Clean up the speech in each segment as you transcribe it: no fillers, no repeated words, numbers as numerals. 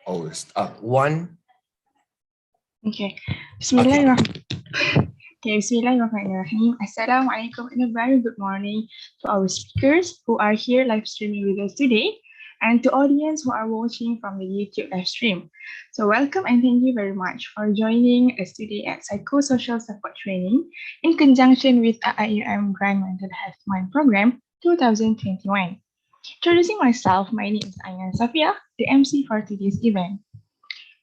Always. One. Okay. Bismillahirrahmanirrahim. Okay, Bismillahirrahmanirrahim. Assalamualaikum and a very good morning to our speakers who are here live streaming with us today and to audience who are watching from the YouTube live stream. So welcome and thank you very much for joining us today at Psychosocial Support Training in conjunction with IUM Grand Mental Health Mind Program 2021. Introducing myself, my name is Ayan Safia, the MC for today's event.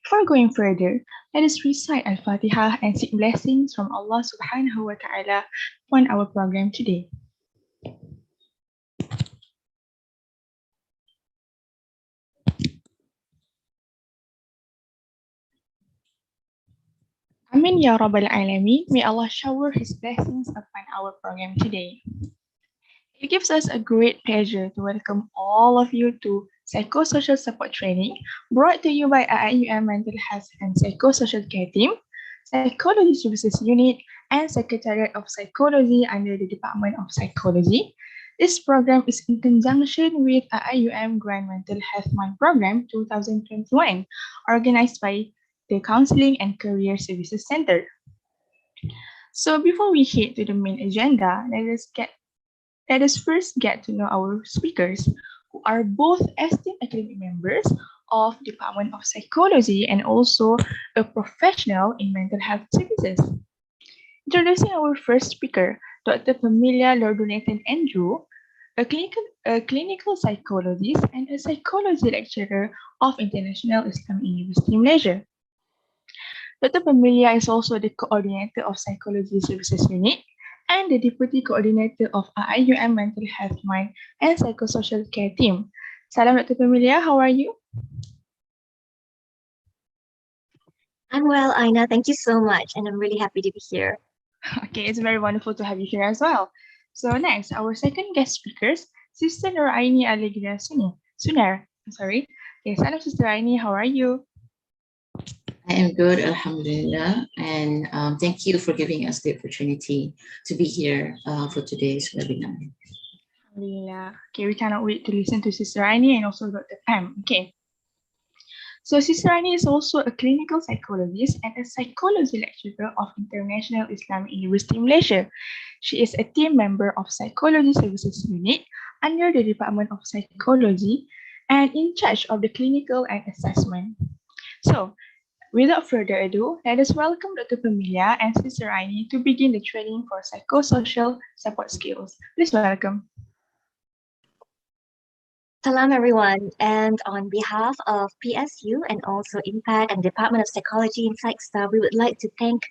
Before going further, let us recite Al-Fatiha and seek blessings from Allah subhanahu wa ta'ala on our program today. Amin ya Rabbal Alameen. May Allah shower His blessings upon our program today. It gives us a great pleasure to welcome all of you to Psychosocial Support Training, brought to you by IUM Mental Health and Psychosocial Care Team, Psychology Services Unit, and Secretariat of Psychology under the Department of Psychology. This program is in conjunction with IUM Grand Mental Health Mind Program 2021, organized by the Counseling and Career Services Center. So before we head to the main agenda, let us first get to know our speakers, who are both esteemed academic members of Department of Psychology and also a professional in mental health services. Introducing our first speaker, Dr. Familia Lordonathan Andrew, a clinical psychologist and a psychology lecturer of International Islamic University Malaysia. Dr. Familia is also the coordinator of Psychology Services Unit and the Deputy Coordinator of IUM Mental Health Mind and Psychosocial Care Team. Salam Dr. Familia, how are you? I'm well, Aina. Thank you so much. And I'm really happy to be here. Okay, it's very wonderful to have you here as well. So next, our second guest speakers, Sister Noraini Alegria Suner. Okay, salam Sister Aini, how are you? I am good, Alhamdulillah, and thank you for giving us the opportunity to be here for today's webinar. Alhamdulillah. Okay, we cannot wait to listen to Sister Aini and also Dr. Pam. Okay. So Sister Aini is also a clinical psychologist and a psychology lecturer of International Islamic University Malaysia. She is a team member of Psychology Services Unit under the Department of Psychology and in charge of the clinical and assessment. So, without further ado, let us welcome Dr. Familia and Sister Aini to begin the training for psychosocial support skills. Please welcome. Salam, everyone. And on behalf of PSU and also IMPACT and Department of Psychology in PsychStar, we would like to thank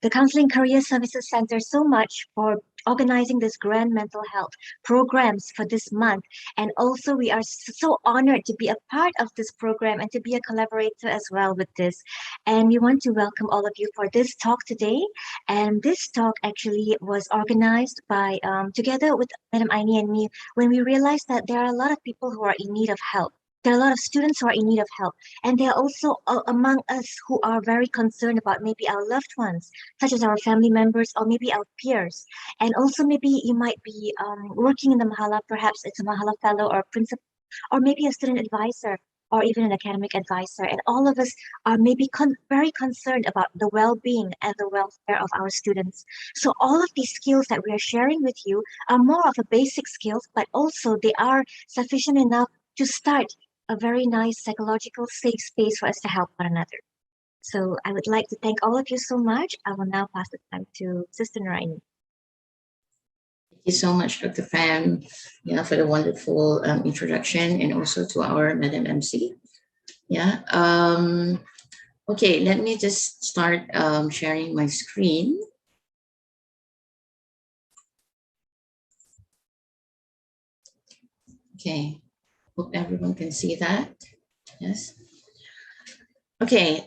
the Counseling Career Services Center so much for organizing this grand mental health programs for this month. And also we are so honored to be a part of this program and to be a collaborator as well with this. And we want to welcome all of you for this talk today. And this talk actually was organized by, together with Madam Aini and me, when we realized that there are a lot of people who are in need of help. There are a lot of students who are in need of help. And there are also among us who are very concerned about maybe our loved ones, such as our family members or maybe our peers. And also maybe you might be working in the Mahala, perhaps it's a Mahala fellow or principal, or maybe a student advisor or even an academic advisor. And all of us are maybe very concerned about the well-being and the welfare of our students. So all of these skills that we are sharing with you are more of a basic skills, but also they are sufficient enough to start a very nice psychological safe space for us to help one another. So I would like to thank all of you so much. I will now pass the time to Sister Noraini. Thank you so much, Dr. Pham, for the wonderful introduction, and also to our Madam MC. Okay, let me just start sharing my screen. Okay, hope everyone can see that. Yes. Okay,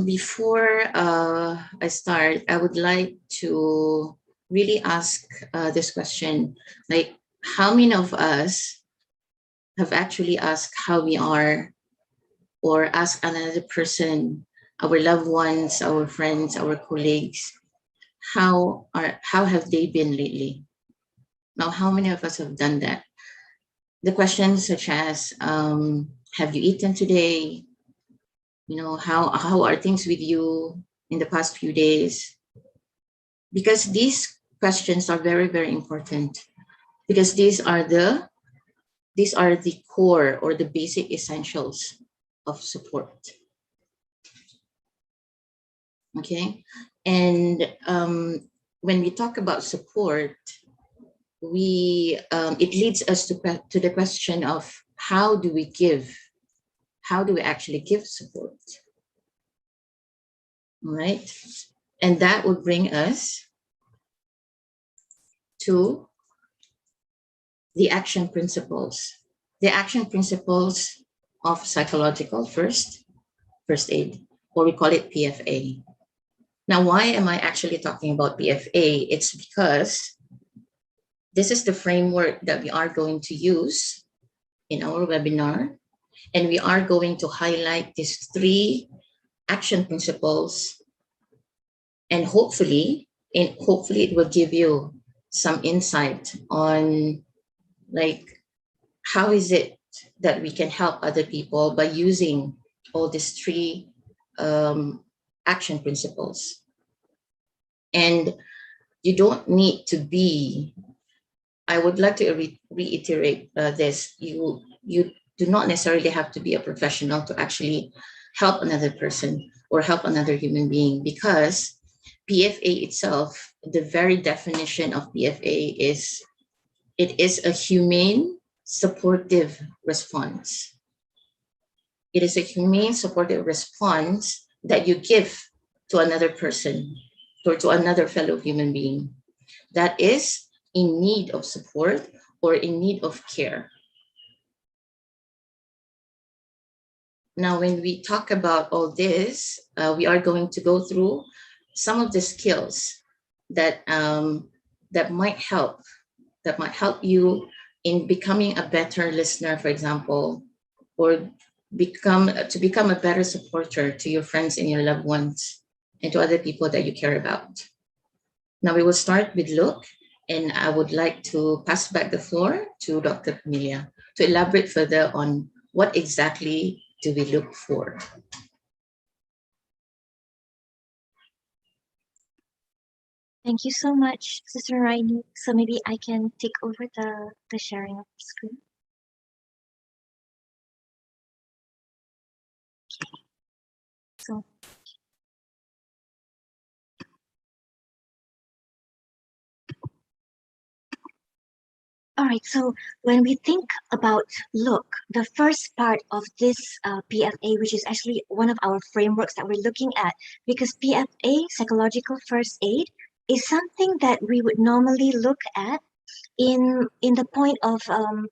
before I start, I would like to really ask this question, like how many of us have actually asked how we are, or ask another person, our loved ones, our friends, our colleagues, how have they been lately? Now, how many of us have done that? The questions such as, have you eaten today? how are things with you in the past few days? Because these questions are very, very important, because these are the core or the basic essentials of support. Okay. And when we talk about support, it leads us to the question of how do we actually give support? Right? And that would bring us to the action principles. The action principles of psychological first aid, or we call it PFA. Now, why am I actually talking about PFA? It's because this is the framework that we are going to use in our webinar, and we are going to highlight these 3 action principles, and hopefully it will give you some insight on, like, how is it that we can help other people by using all these 3 action principles. And you don't need to be, I would like to reiterate this, you do not necessarily have to be a professional to actually help another person or help another human being, because PFA itself, the very definition of PFA is, it is a humane supportive response. It is a humane supportive response that you give to another person or to another fellow human being that is in need of support or in need of care. Now, when we talk about all this, we are going to go through some of the skills that might help you in becoming a better listener, for example, or become a better supporter to your friends and your loved ones and to other people that you care about. Now we will start with look, and I would like to pass back the floor to Dr. Camelia to elaborate further on what exactly do we look for. Thank you so much, Sister Raini. So maybe I can take over the sharing of the screen. Okay. So all right, so when we think about look, the first part of this PFA, which is actually one of our frameworks that we're looking at, because PFA, psychological first aid, is something that we would normally look at in the point of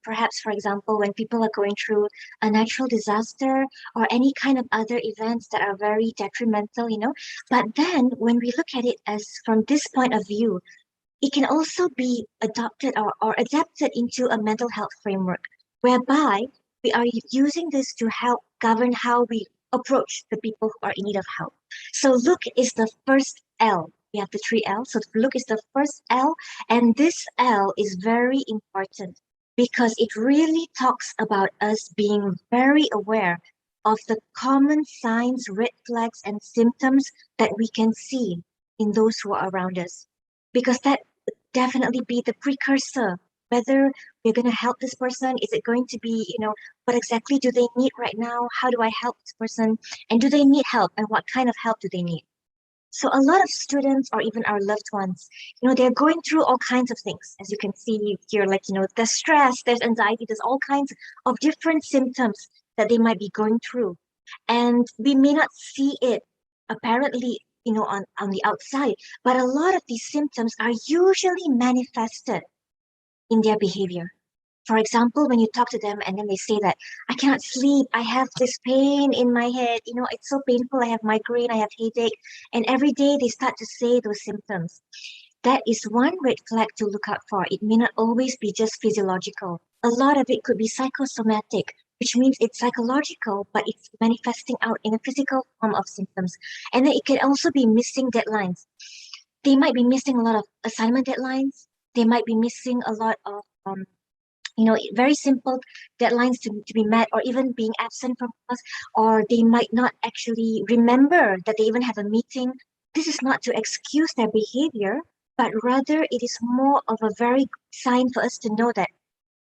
perhaps, for example, when people are going through a natural disaster or any kind of other events that are very detrimental, But then when we look at it as from this point of view, it can also be adopted or adapted into a mental health framework, whereby we are using this to help govern how we approach the people who are in need of help. So look is the first L. We have the 3 L. So look is the first L, and this L is very important because it really talks about us being very aware of the common signs, red flags, and symptoms that we can see in those who are around us. Because that definitely be the precursor, whether we're going to help this person. Is it going to be, what exactly do they need right now? How do I help this person? And do they need help? And what kind of help do they need? So a lot of students or even our loved ones, they're going through all kinds of things. As you can see here, like, there's stress, there's anxiety, there's all kinds of different symptoms that they might be going through. And we may not see it apparently, on the outside, but a lot of these symptoms are usually manifested in their behavior. For example, when you talk to them and then they say that, I cannot sleep, I have this pain in my head, it's so painful, I have migraine, I have headache, and every day they start to say those symptoms. That is one red flag to look out for. It may not always be just physiological. A lot of it could be psychosomatic, which means it's psychological, but it's manifesting out in a physical form of symptoms. And then it can also be missing deadlines. They might be missing a lot of assignment deadlines. They might be missing a lot of very simple deadlines to be met, or even being absent from class, or they might not actually remember that they even have a meeting. This is not to excuse their behavior, but rather it is more of a very good sign for us to know that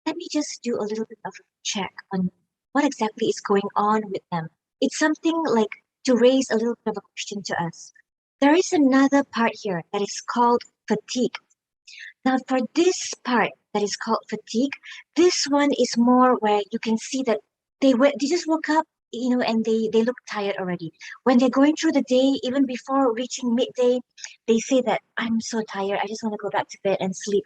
let me just do a little bit of a check on what exactly is going on with them. It's something like to raise a little bit of a question to us. There is another part here that is called fatigue. Now, for this part that is called fatigue, this one is more where you can see that they just woke up, and they look tired already. When they're going through the day, even before reaching midday, they say that I'm so tired. I just want to go back to bed and sleep.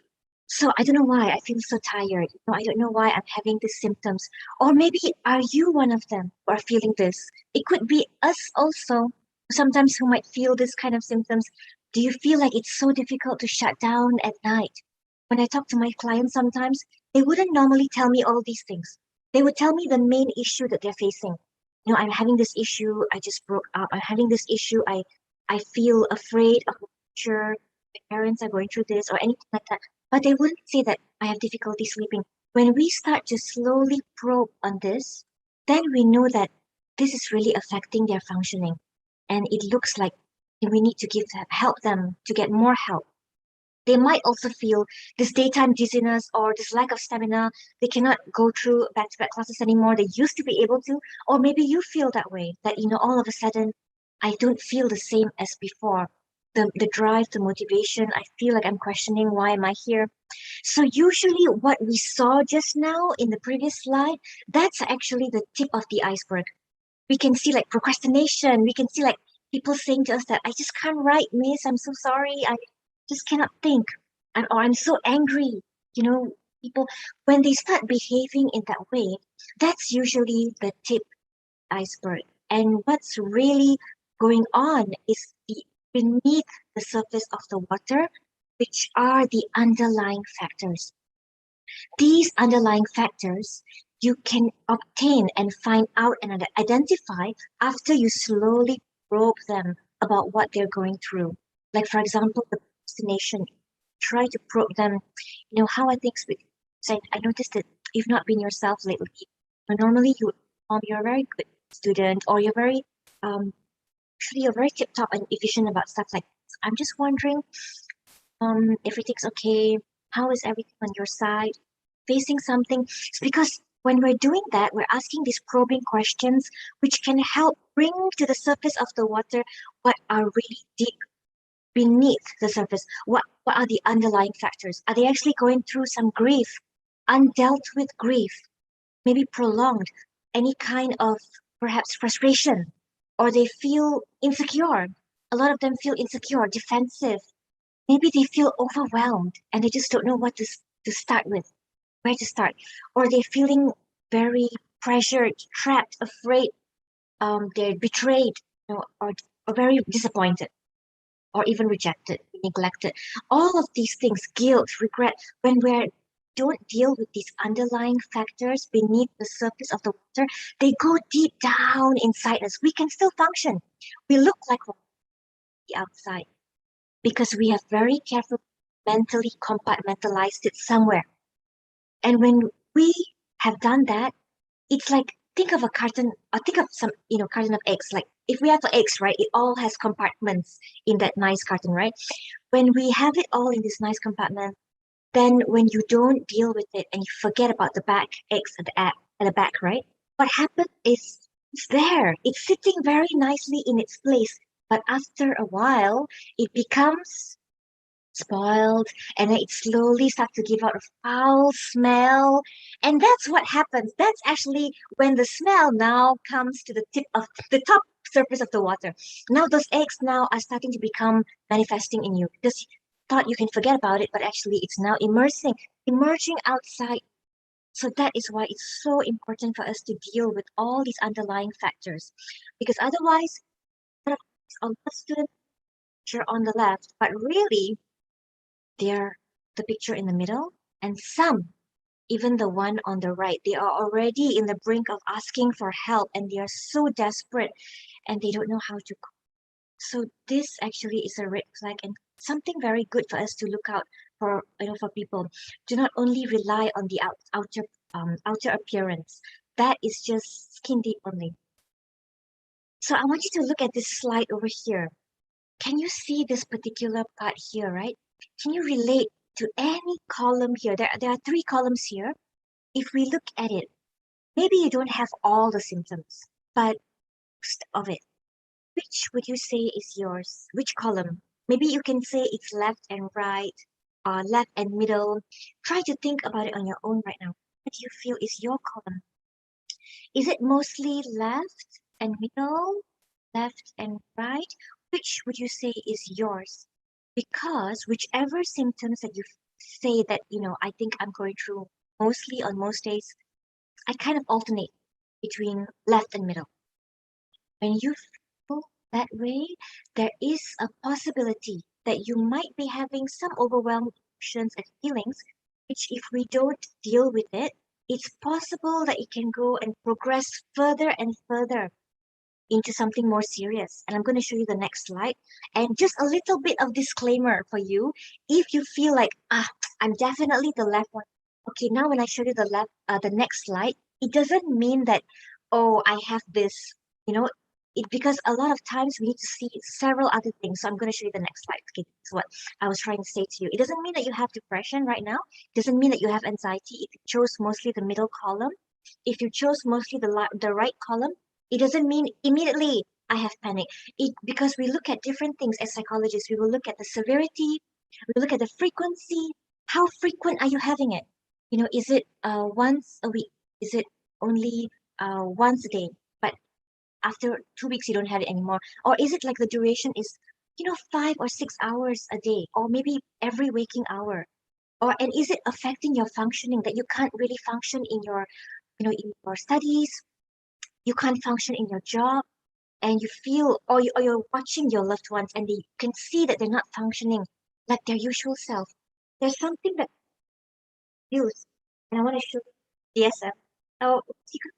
So I don't know why I feel so tired. I don't know why I'm having these symptoms. Or maybe are you one of them who are feeling this? It could be us also. Sometimes who might feel this kind of symptoms. Do you feel like it's so difficult to shut down at night? When I talk to my clients sometimes, they wouldn't normally tell me all these things. They would tell me the main issue that they're facing. I'm having this issue, I just broke up. I'm having this issue, I feel afraid of the future. My parents are going through this or anything like that. But they wouldn't say that I have difficulty sleeping. When we start to slowly probe on this, then we know that this is really affecting their functioning. And it looks like we need to help them to get more help. They might also feel this daytime dizziness or this lack of stamina. They cannot go through back-to-back classes anymore. They used to be able to, or maybe you feel that way, that, all of a sudden, I don't feel the same as before. The drive, the motivation, I feel like I'm questioning, why am I here? So usually what we saw just now in the previous slide, that's actually the tip of the iceberg. We can see like procrastination. We can see like people saying to us that I just can't write, miss. I'm so sorry. I just cannot think. Or I'm so angry. People, when they start behaving in that way, that's usually the tip iceberg. And what's really going on is beneath the surface of the water, which are the underlying factors. These underlying factors you can obtain and find out and identify after you slowly probe them about what they're going through. Like, for example, the procrastination. Try to probe them, how are things with you? So I noticed that you've not been yourself lately. Normally, you're a very good student, or you're very, actually, you're very tip top and efficient about stuff like this. I'm just wondering, everything's okay? How is everything on your side? Facing something? It's because when we're doing that, we're asking these probing questions, which can help bring to the surface of the water what are really deep beneath the surface. What are the underlying factors? Are they actually going through some grief, undealt with grief, maybe prolonged, any kind of perhaps frustration, or they feel insecure? A lot of them feel insecure, defensive. Maybe they feel overwhelmed and they just don't know what to start with, where to start. Or they're feeling very pressured, trapped, afraid, they're betrayed, or very disappointed, or even rejected, neglected. All of these things, guilt, regret, when we don't deal with these underlying factors beneath the surface of the water, they go deep down inside us. We can still function. We look like the outside because we have very carefully mentally compartmentalized it somewhere. And when we have done that, it's like think of a carton, or think of some, carton of eggs. Like if we have eggs, right, it all has compartments in that nice carton, right? When we have it all in this nice compartment, then when you don't deal with it and you forget about the back eggs at the back, right? What happens is it's there. It's sitting very nicely in its place. But after a while, it becomes spoiled, and then it slowly starts to give out a foul smell. And that's what happens. That's actually when the smell now comes to the tip of the top surface of the water. Now those eggs now are starting to become manifesting in you because you thought you can forget about it, but actually it's now emerging outside. So that is why it's so important for us to deal with all these underlying factors, because otherwise, a lot of students are on the left, but really they're the picture in the middle, and some, even the one on the right, they are already in the brink of asking for help, and they are so desperate and they don't know how to cope. So this actually is a red flag and something very good for us to look out for people. Do not only rely on the outer appearance. That is just skin deep only. So I want you to look at this slide over here. Can you see this particular part here, right? Can you relate to any column here? There are 3 columns here. If we look at it, maybe you don't have all the symptoms, but most of it, which would you say is yours? Which column? Maybe you can say it's left and right, or left and middle. Try to think about it on your own right now. What do you feel is your column? Is it mostly left and middle, left and right? Which would you say is yours? Because whichever symptoms that you say that, I think I'm going through mostly on most days, I kind of alternate between left and middle. When you feel that way, there is a possibility that you might be having some overwhelming emotions and feelings, which if we don't deal with it, it's possible that it can go and progress further and further into something more serious. And I'm going to show you the next slide. And just a little bit of disclaimer for you. If you feel like, I'm definitely the left one. Okay, now when I show you the next slide, it doesn't mean that, oh, I have this, because a lot of times we need to see several other things. So I'm going to show you the next slide. Okay, that's what I was trying to say to you. It doesn't mean that you have depression right now. It doesn't mean that you have anxiety. If you chose mostly the middle column, if you chose mostly the right column, it doesn't mean immediately I have panic. Because we look at different things as psychologists. We will look at the severity, we look at the frequency. How frequent are you having it? Is it once a week? Is it only once a day? But after 2 weeks you don't have it anymore? Or is it like the duration is 5 or 6 hours a day, or maybe every waking hour? And is it affecting your functioning that you can't really function in your in your studies? You can't function in your job, and you feel, or you're watching your loved ones and you can see that they're not functioning like their usual self. There's something that feels, and I want to show you DSM. Oh, you can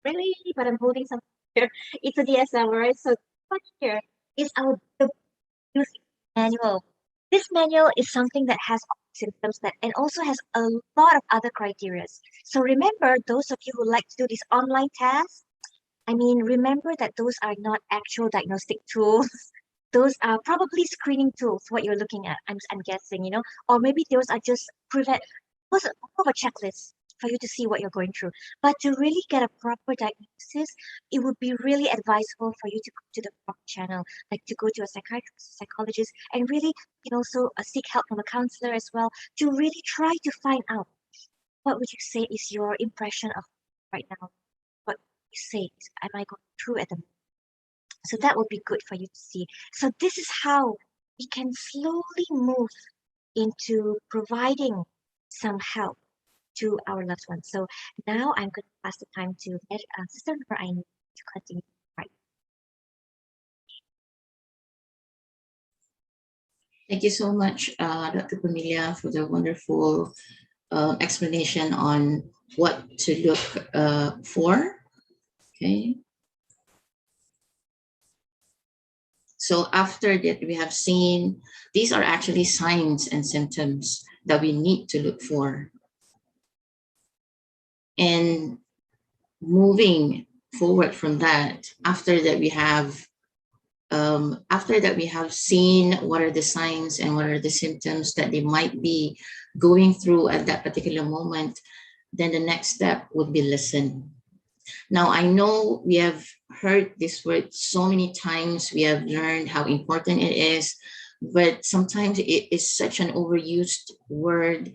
really, but I'm holding something here. It's a DSM, right? So what here is the use manual. This manual is something that has symptoms that and also has a lot of other criteria. So remember, those of you who like to do these online tests, remember that those are not actual diagnostic tools. Those are probably screening tools, what you're looking at, I'm guessing, or maybe those are just more of a checklist for you to see what you're going through. But to really get a proper diagnosis, it would be really advisable for you to go to the proper channel, like to go to a psychiatrist, psychologist, and really also seek help from a counselor as well, to really try to find out what would you say is your impression of right now. What you say is, am I going through at the moment? So that would be good for you to see. So this is how we can slowly move into providing some help to our loved ones. So now I'm going to pass the time to let Sister Nuraini to continue. Right. Thank you so much, Dr. Pamela, for the wonderful explanation on what to look for. Okay. So after that, we have seen these are actually signs and symptoms that we need to look for. And moving forward from that, after that we have seen what are the signs and what are the symptoms that they might be going through at that particular moment, then the next step would be listen. Now, I know we have heard this word so many times. We have learned how important it is, but sometimes it is such an overused word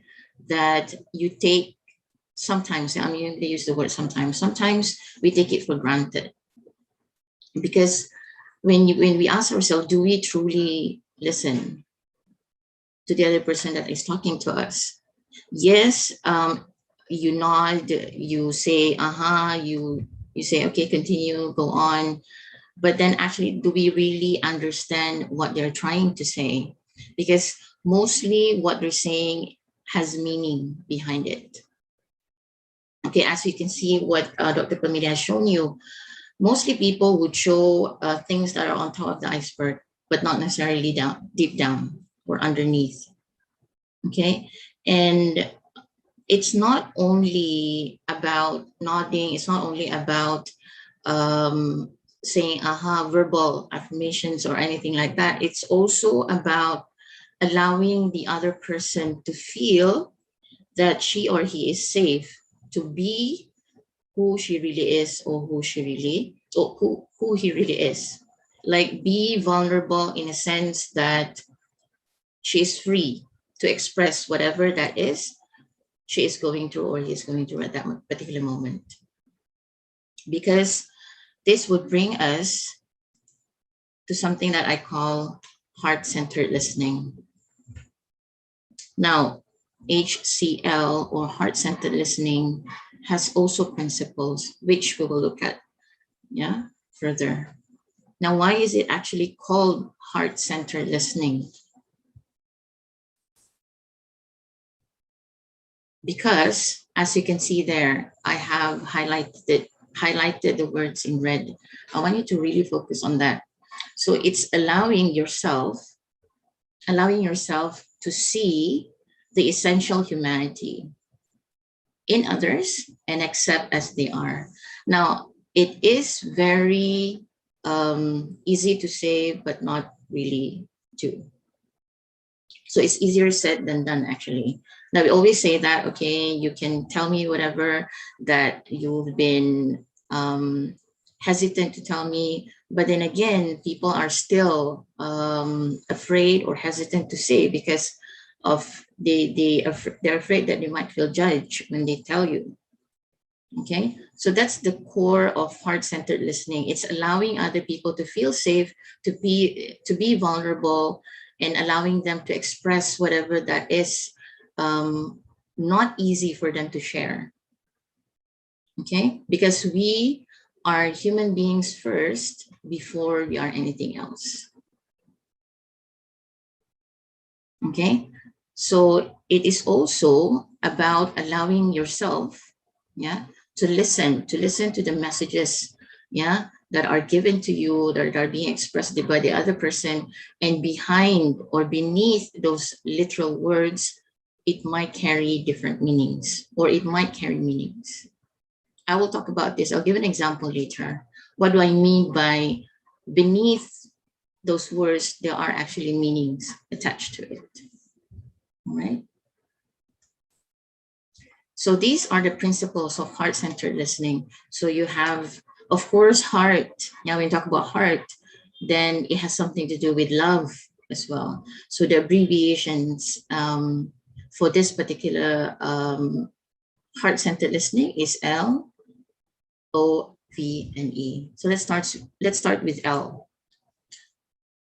that you take, sometimes, I'm going to use the word sometimes we take it for granted. Because when we ask ourselves, do we truly listen to the other person that is talking to us? Yes, you nod, you say, you say, okay, continue, go on. But then actually, do we really understand what they're trying to say? Because mostly what they're saying has meaning behind it. Okay, as you can see what Dr. Pamela has shown you, mostly people would show things that are on top of the iceberg, but not necessarily deep down or underneath. Okay. And it's not only about nodding, it's not only about saying verbal affirmations or anything like that. It's also about allowing the other person to feel that she or he is safe to be who she really is, or who he really is. Like, be vulnerable in a sense that she is free to express whatever that is she is going through or he is going through at that particular moment. Because this would bring us to something that I call heart-centered listening. Now, HCL, or heart-centered listening, has also principles which we will look at further. Now, why is it actually called heart-centered listening? Because, as you can see there, I have highlighted the words in red. I want you to really focus on that. So it's allowing yourself to see the essential humanity in others and accept as they are. Now, it is very easy to say, but not really to. So it's easier said than done, actually. Now, we always say that, okay, you can tell me whatever that you've been hesitant to tell me, but then again, people are still afraid or hesitant to say because of they're afraid that they might feel judged when they tell you. Okay, so that's the core of heart-centered listening. It's allowing other people to feel safe, to be vulnerable, and allowing them to express whatever that is not easy for them to share. Okay, because we are human beings first before we are anything else. Okay, so it is also about allowing yourself, to listen to the messages, that are given to you, that are being expressed by the other person, and behind or beneath those literal words, it might carry different meanings, or it might carry meanings. I will talk about this. I'll give an example later. What do I mean by beneath those words, there are actually meanings attached to it. All right. So these are the principles of heart-centered listening. So you have, of course, heart. Now, when you talk about heart, then it has something to do with love as well. So the abbreviations for this particular heart-centered listening is L, O, V, and E. So let's start with L.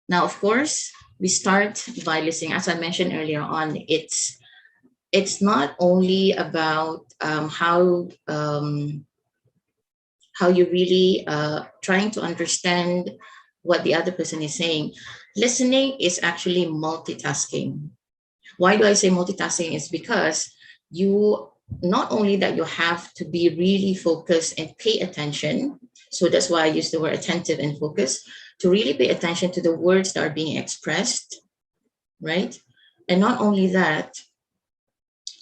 Now, of course, we start by listening. As I mentioned earlier on, it's not only about how you really trying to understand what the other person is saying. Listening is actually multitasking. Why do I say multitasking? Is because you not only that you have to be really focused and pay attention. So that's why I use the word attentive and focus, to really pay attention to the words that are being expressed, right? And not only that,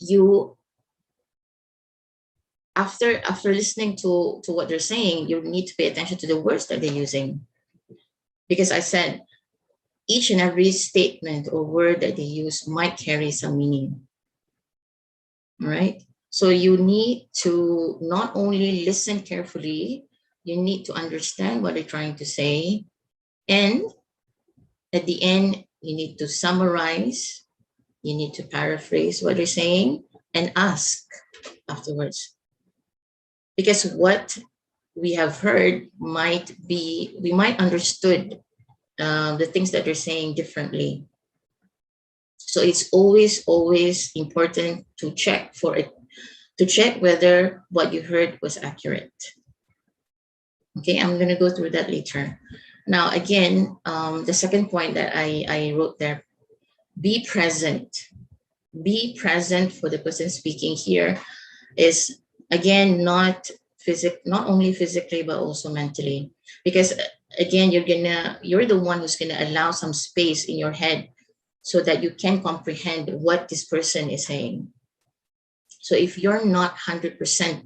you after listening to what they're saying, you need to pay attention to the words that they're using. Because I said each and every statement or word that they use might carry some meaning. All right. So you need to not only listen carefully, you need to understand what they're trying to say. And at the end, you need to summarize, you need to paraphrase what they're saying and ask afterwards. Because what we have heard we might understood the things that they're saying differently. So it's always important to check whether what you heard was accurate. Okay, I'm going to go through that later. Now, again, the second point that I wrote there, be present. Be present for the person speaking here is, again, not only physically, but also mentally. Because again, you're the one who's gonna allow some space in your head so that you can comprehend what this person is saying. So if you're not 100%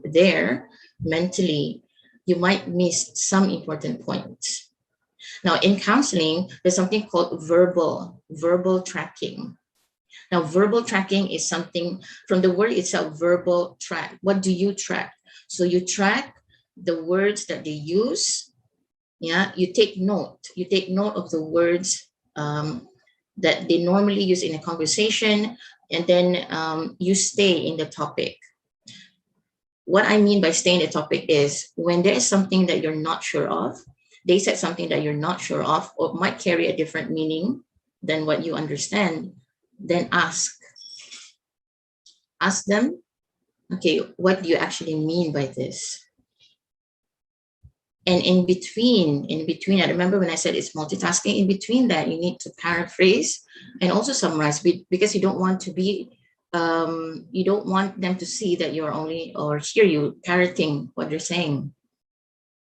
there mentally, you might miss some important points. Now, in counseling, there's something called verbal tracking. Now, verbal tracking is something from the word itself, verbal track. What do you track? So you track the words that they use. Yeah, you take note. You take note of the words that they normally use in a conversation, and then you stay in the topic. What I mean by stay in the topic is when there is something that you're not sure of, they said something that you're not sure of or might carry a different meaning than what you understand, then ask them, okay, what do you actually mean by this? And in between, I remember when I said it's multitasking, in between that, you need to paraphrase and also summarize, because you don't want to be, you don't want them to see that you're only, or hear you parroting what they're saying.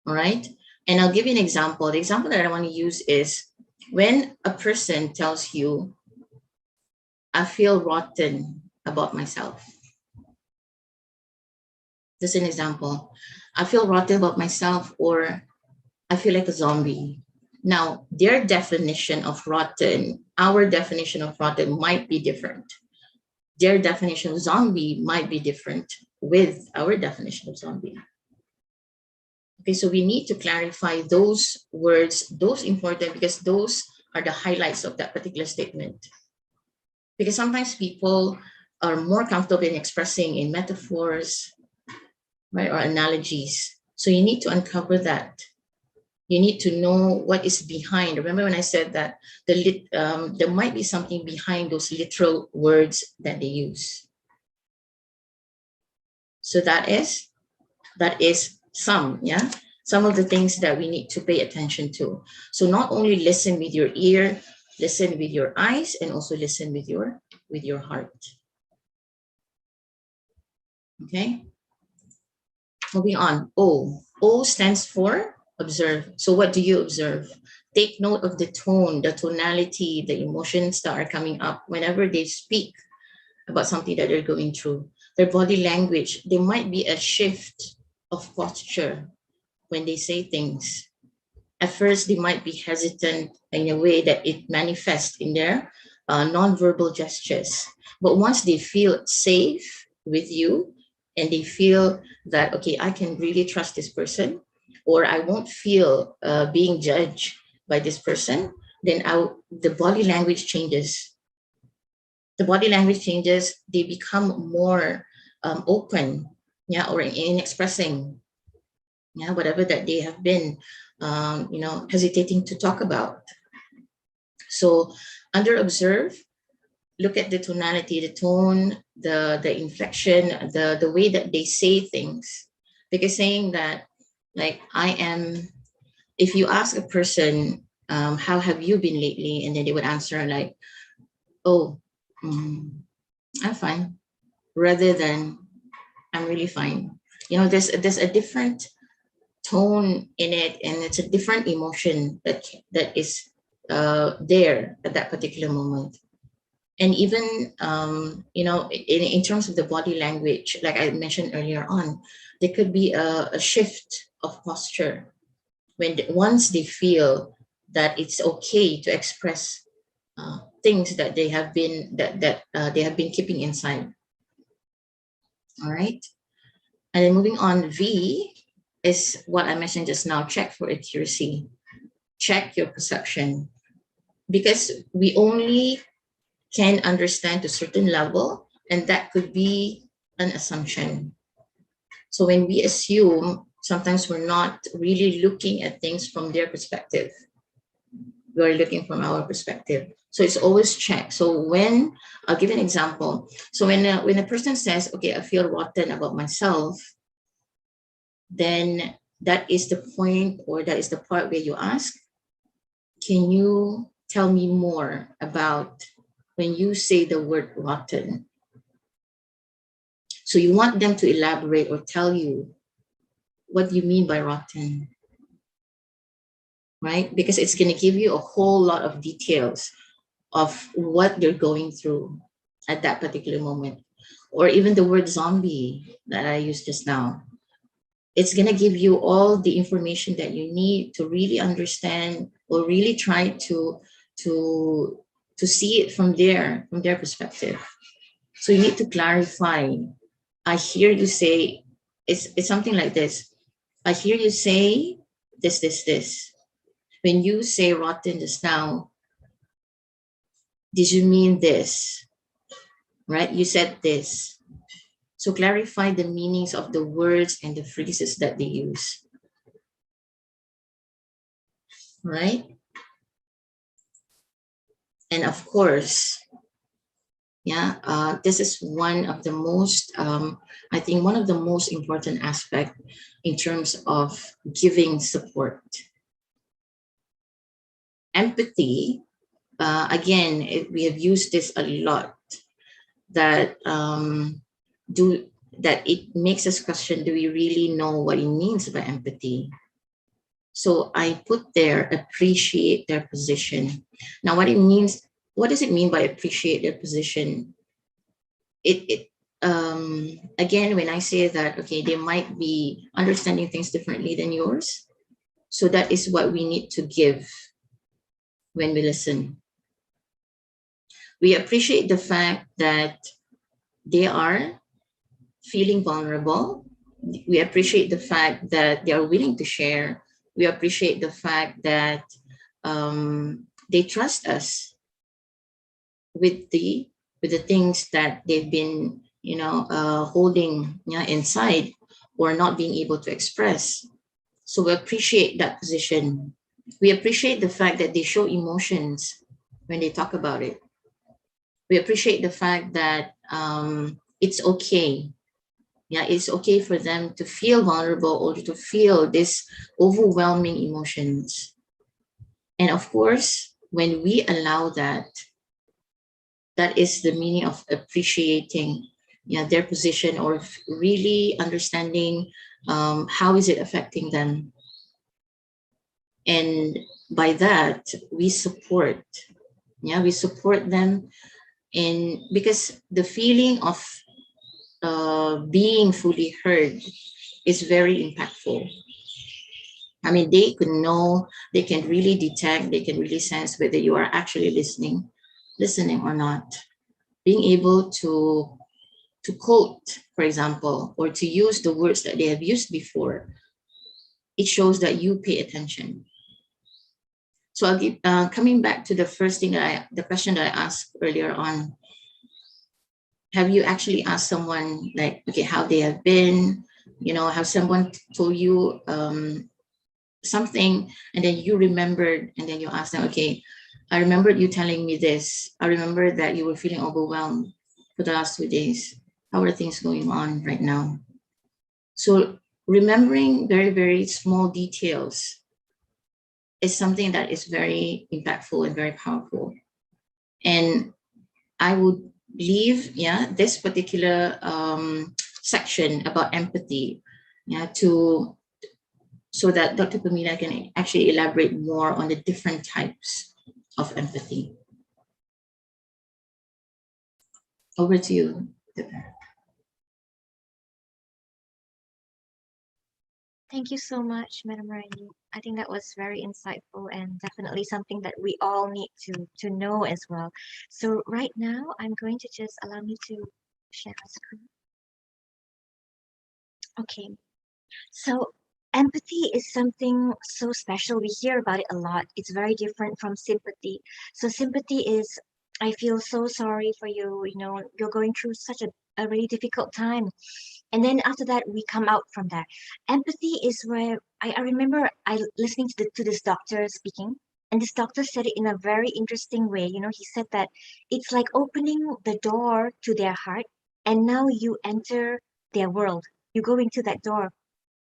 All right. And I'll give you an example. The example that I want to use is when a person tells you, I feel rotten about myself. Just an example. I feel rotten about myself, or I feel like a zombie. Now, their definition of rotten, our definition of rotten might be different. Their definition of zombie might be different with our definition of zombie. Okay, so we need to clarify those words, those important, because those are the highlights of that particular statement. Because sometimes people are more comfortable in expressing in metaphors, right, or analogies. So you need to uncover that. You need to know what is behind. Remember when I said that there might be something behind those literal words that they use. So that is some of the things that we need to pay attention to. So not only listen with your ear, listen with your eyes, and also listen with your heart. Okay. Moving on. O stands for observe. So what do you observe? Take note of the tone, the tonality, the emotions that are coming up whenever they speak about something that they're going through. Their body language, there might be a shift of posture when they say things. At first, they might be hesitant in a way that it manifests in their nonverbal gestures. But once they feel safe with you and they feel that, okay, I can really trust this person, or I won't feel being judged by this person, then the body language changes. The body language changes, they become more open, or in expressing, whatever that they have been, hesitating to talk about. So under observe, look at the tonality, the tone, the inflection, the way that they say things. Because saying that, like, if you ask a person, how have you been lately? And then they would answer like, oh, I'm fine, rather than I'm really fine. There's a different tone in it, and it's a different emotion that is there at that particular moment. And even in terms of the body language, like I mentioned earlier on, there could be a shift of posture once they feel that it's okay to express things that they have been they have been keeping inside. All right. And then moving on, V is what I mentioned just now. Check for accuracy. Check your perception. Because we only can understand to a certain level, and that could be an assumption. So when we assume, sometimes we're not really looking at things from their perspective. We're looking from our perspective. So it's always check. So I'll give an example. So when a person says, okay, I feel rotten about myself, then that is the point, or that is the part where you ask, can you tell me more about when you say the word rotten? So you want them to elaborate or tell you what you mean by rotten, right? Because it's going to give you a whole lot of details of what they're going through at that particular moment. Or even the word zombie that I used just now. It's going to give you all the information that you need to really understand or really try to to see it from their perspective. So you need to clarify. I hear you say, it's something like this. I hear you say this. When you say rotten just now, did you mean this? Right? You said this. So clarify the meanings of the words and the phrases that they use. Right? And of course, yeah, this is one of the most, I think, one of the most important aspect in terms of giving support. Empathy, again, we have used this a lot. That do that it makes us question: do we really know what it means by empathy? So I put there, appreciate their position. Now, what it means, what does it mean by appreciate their position? It again, when I say that, okay, they might be understanding things differently than yours. So that is what we need to give when we listen. We appreciate the fact that they are feeling vulnerable. We appreciate the fact that they are willing to share. We appreciate the fact that they trust us with the things that they've been, holding, inside, or not being able to express. So we appreciate that position. We appreciate the fact that they show emotions when they talk about it. We appreciate the fact that it's okay. Yeah, it's okay for them to feel vulnerable or to feel this overwhelming emotions. And of course, when we allow that, that is the meaning of appreciating, their position, or really understanding how is it affecting them. And by that, we support. Yeah, we support them in, because the feeling of being fully heard is very impactful. I mean, they could know, they can really detect, they can really sense whether you are actually listening or not. Being able to quote, for example, or to use the words that they have used before, it shows that you pay attention. So I'll give, coming back to the first thing the question that I asked earlier on. Have you actually asked someone, like, okay, how they have been? Have someone told you something, and then you remembered, and then you ask them, okay, I remembered you telling me this. I remember that you were feeling overwhelmed for the last 2 days. How are things going on right now? So remembering very, very small details is something that is very impactful and very powerful. And I would leave, this particular section about empathy, to so that Dr. Pamela can actually elaborate more on the different types of empathy. Over to you, Dipper. Thank you so much, Madam Raini. I think that was very insightful and definitely something that we all need to know as well. So right now, I'm going to just allow me to share my screen. Okay. So empathy is something so special. We hear about it a lot. It's very different from sympathy. So sympathy is, I feel so sorry for you. You're going through such a really difficult time. And then after that, we come out from that. Empathy is where I remember I listening to this doctor speaking, and this doctor said it in a very interesting way. He said that it's like opening the door to their heart, and now you enter their world. You go into that door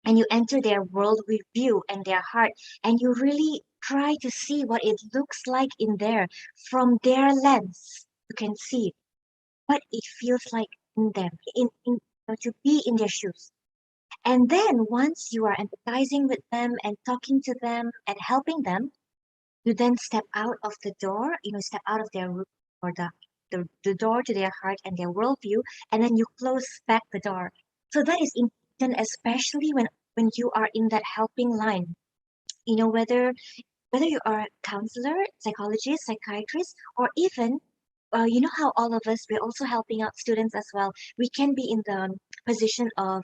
and you enter their world with you and their heart, and you really try to see what it looks like in there from their lens. You can see what it feels like in them, to be in their shoes. And then once you are empathizing with them and talking to them and helping them, You then step out of the door, step out of their room or the door to their heart and their worldview, and then you close back the door. So that is important, especially when you are in that helping line. Whether you are a counselor, psychologist, psychiatrist, or even you know how all of us, we're also helping out students as well. We can be in the position of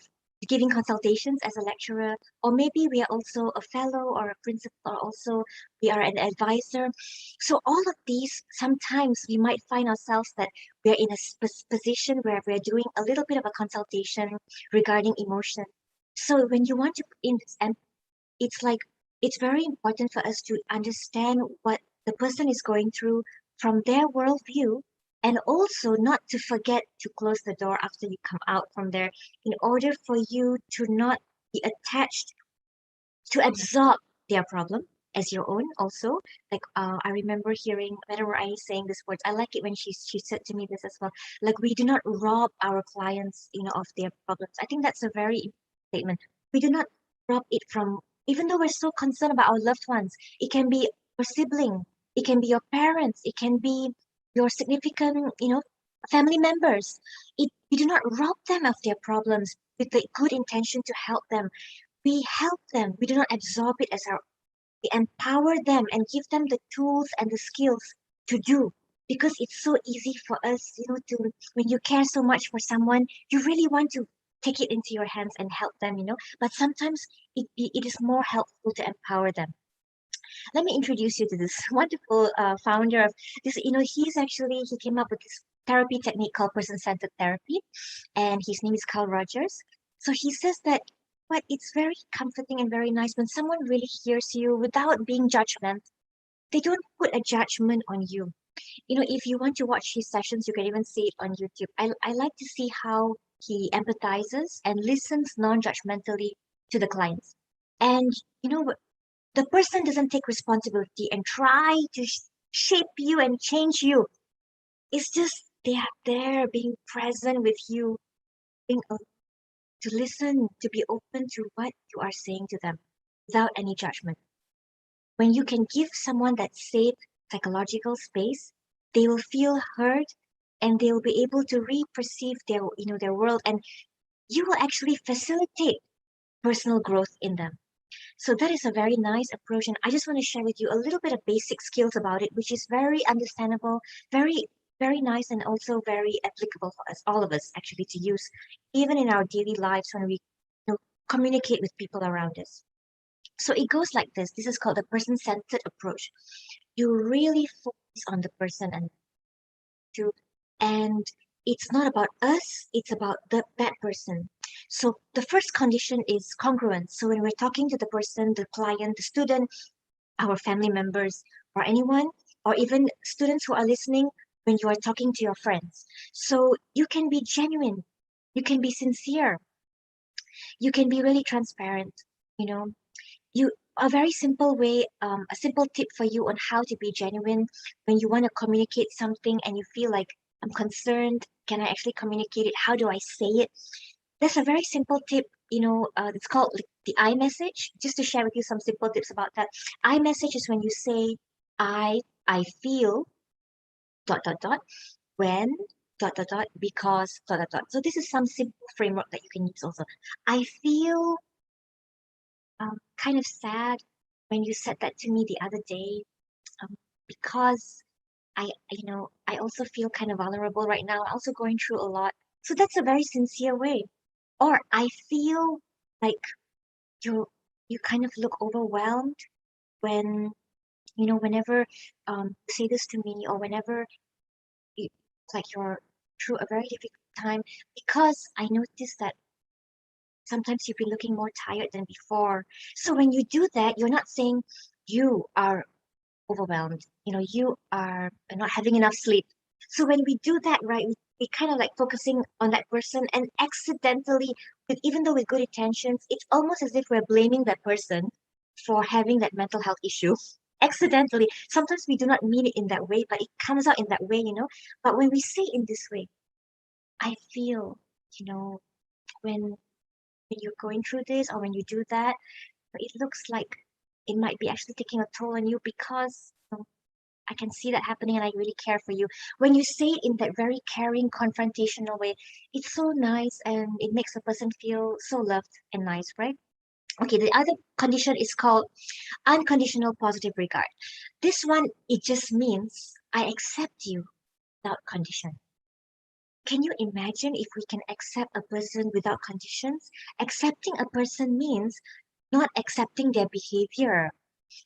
giving consultations as a lecturer, or maybe we are also a fellow or a principal, or also we are an advisor. So all of these, sometimes we might find ourselves that we're in a position where we're doing a little bit of a consultation regarding emotion. So when you want to put in this, and it's like it's very important for us to understand what the person is going through from their worldview, and also not to forget to close the door after you come out from there, in order for you to not be attached to absorb their problem as your own also. Like I remember hearing whenever I saying this words, I like it when she said to me this as well. Like, we do not rob our clients, of their problems. I think that's a very important statement. We do not rob it from, even though we're so concerned about our loved ones. It can be your sibling, it can be your parents, it can be your significant, family members. We do not rob them of their problems with the good intention to help them. We help them. We do not absorb it as our, we empower them and give them the tools and the skills to do. Because it's so easy for us, to, when you care so much for someone, you really want to take it into your hands and help them, But sometimes it is more helpful to empower them. Let me introduce you to this wonderful founder of this. He came up with this therapy technique called person-centered therapy, and his name is Carl Rogers. So he says that, but it's very comforting and very nice when someone really hears you without being judgmental. They don't put a judgment on you. If you want to watch his sessions, you can even see it on YouTube. I like to see how he empathizes and listens non-judgmentally to the clients. And the person doesn't take responsibility and try to shape you and change you. It's just they are there being present with you, being to listen, to be open to what you are saying to them without any judgment. When you can give someone that safe psychological space, they will feel heard and they will be able to re-perceive their world, and you will actually facilitate personal growth in them. So that is a very nice approach, and I just want to share with you a little bit of basic skills about it, which is very understandable, very, very nice, and also very applicable for us, all of us actually, to use even in our daily lives when we communicate with people around us. So it goes like this. This is called the person-centered approach. You really focus on the person and it's not about us, it's about that person. So the first condition is congruence. So when we're talking to the person, the client, the student, our family members, or anyone, or even students who are listening when you are talking to your friends. So you can be genuine, you can be sincere, you can be really transparent, you know. You A very simple way, a simple tip for you on how to be genuine when you want to communicate something and you feel like, I'm concerned, can I actually communicate it? How do I say it? There's a very simple tip, it's called like the I message. Just to share with you some simple tips about that. I message is when you say, I feel dot dot dot, when dot dot dot, because dot dot dot. So this is some simple framework that you can use also. I feel kind of sad when you said that to me the other day, because I also feel kind of vulnerable right now. I'm also going through a lot. So that's a very sincere way. Or I feel like you kind of look overwhelmed when, whenever you say this to me, or whenever you, like you're through a very difficult time, because I noticed that sometimes you've been looking more tired than before. So when you do that, you're not saying you are overwhelmed, you are not having enough sleep. So when we do that, right, we kind of like focusing on that person, and accidentally, even though with good intentions, it's almost as if we're blaming that person for having that mental health issue. Accidentally. Sometimes we do not mean it in that way, but it comes out in that way. But when we say in this way, I feel, when you're going through this, or when you do that, it looks like it might be actually taking a toll on you because I can see that happening and I really care for you. When you say it in that very caring, confrontational way, it's so nice and it makes a person feel so loved and nice, right? Okay, the other condition is called unconditional positive regard. This one, it just means I accept you without condition. Can you imagine if we can accept a person without conditions? Accepting a person means not accepting their behavior.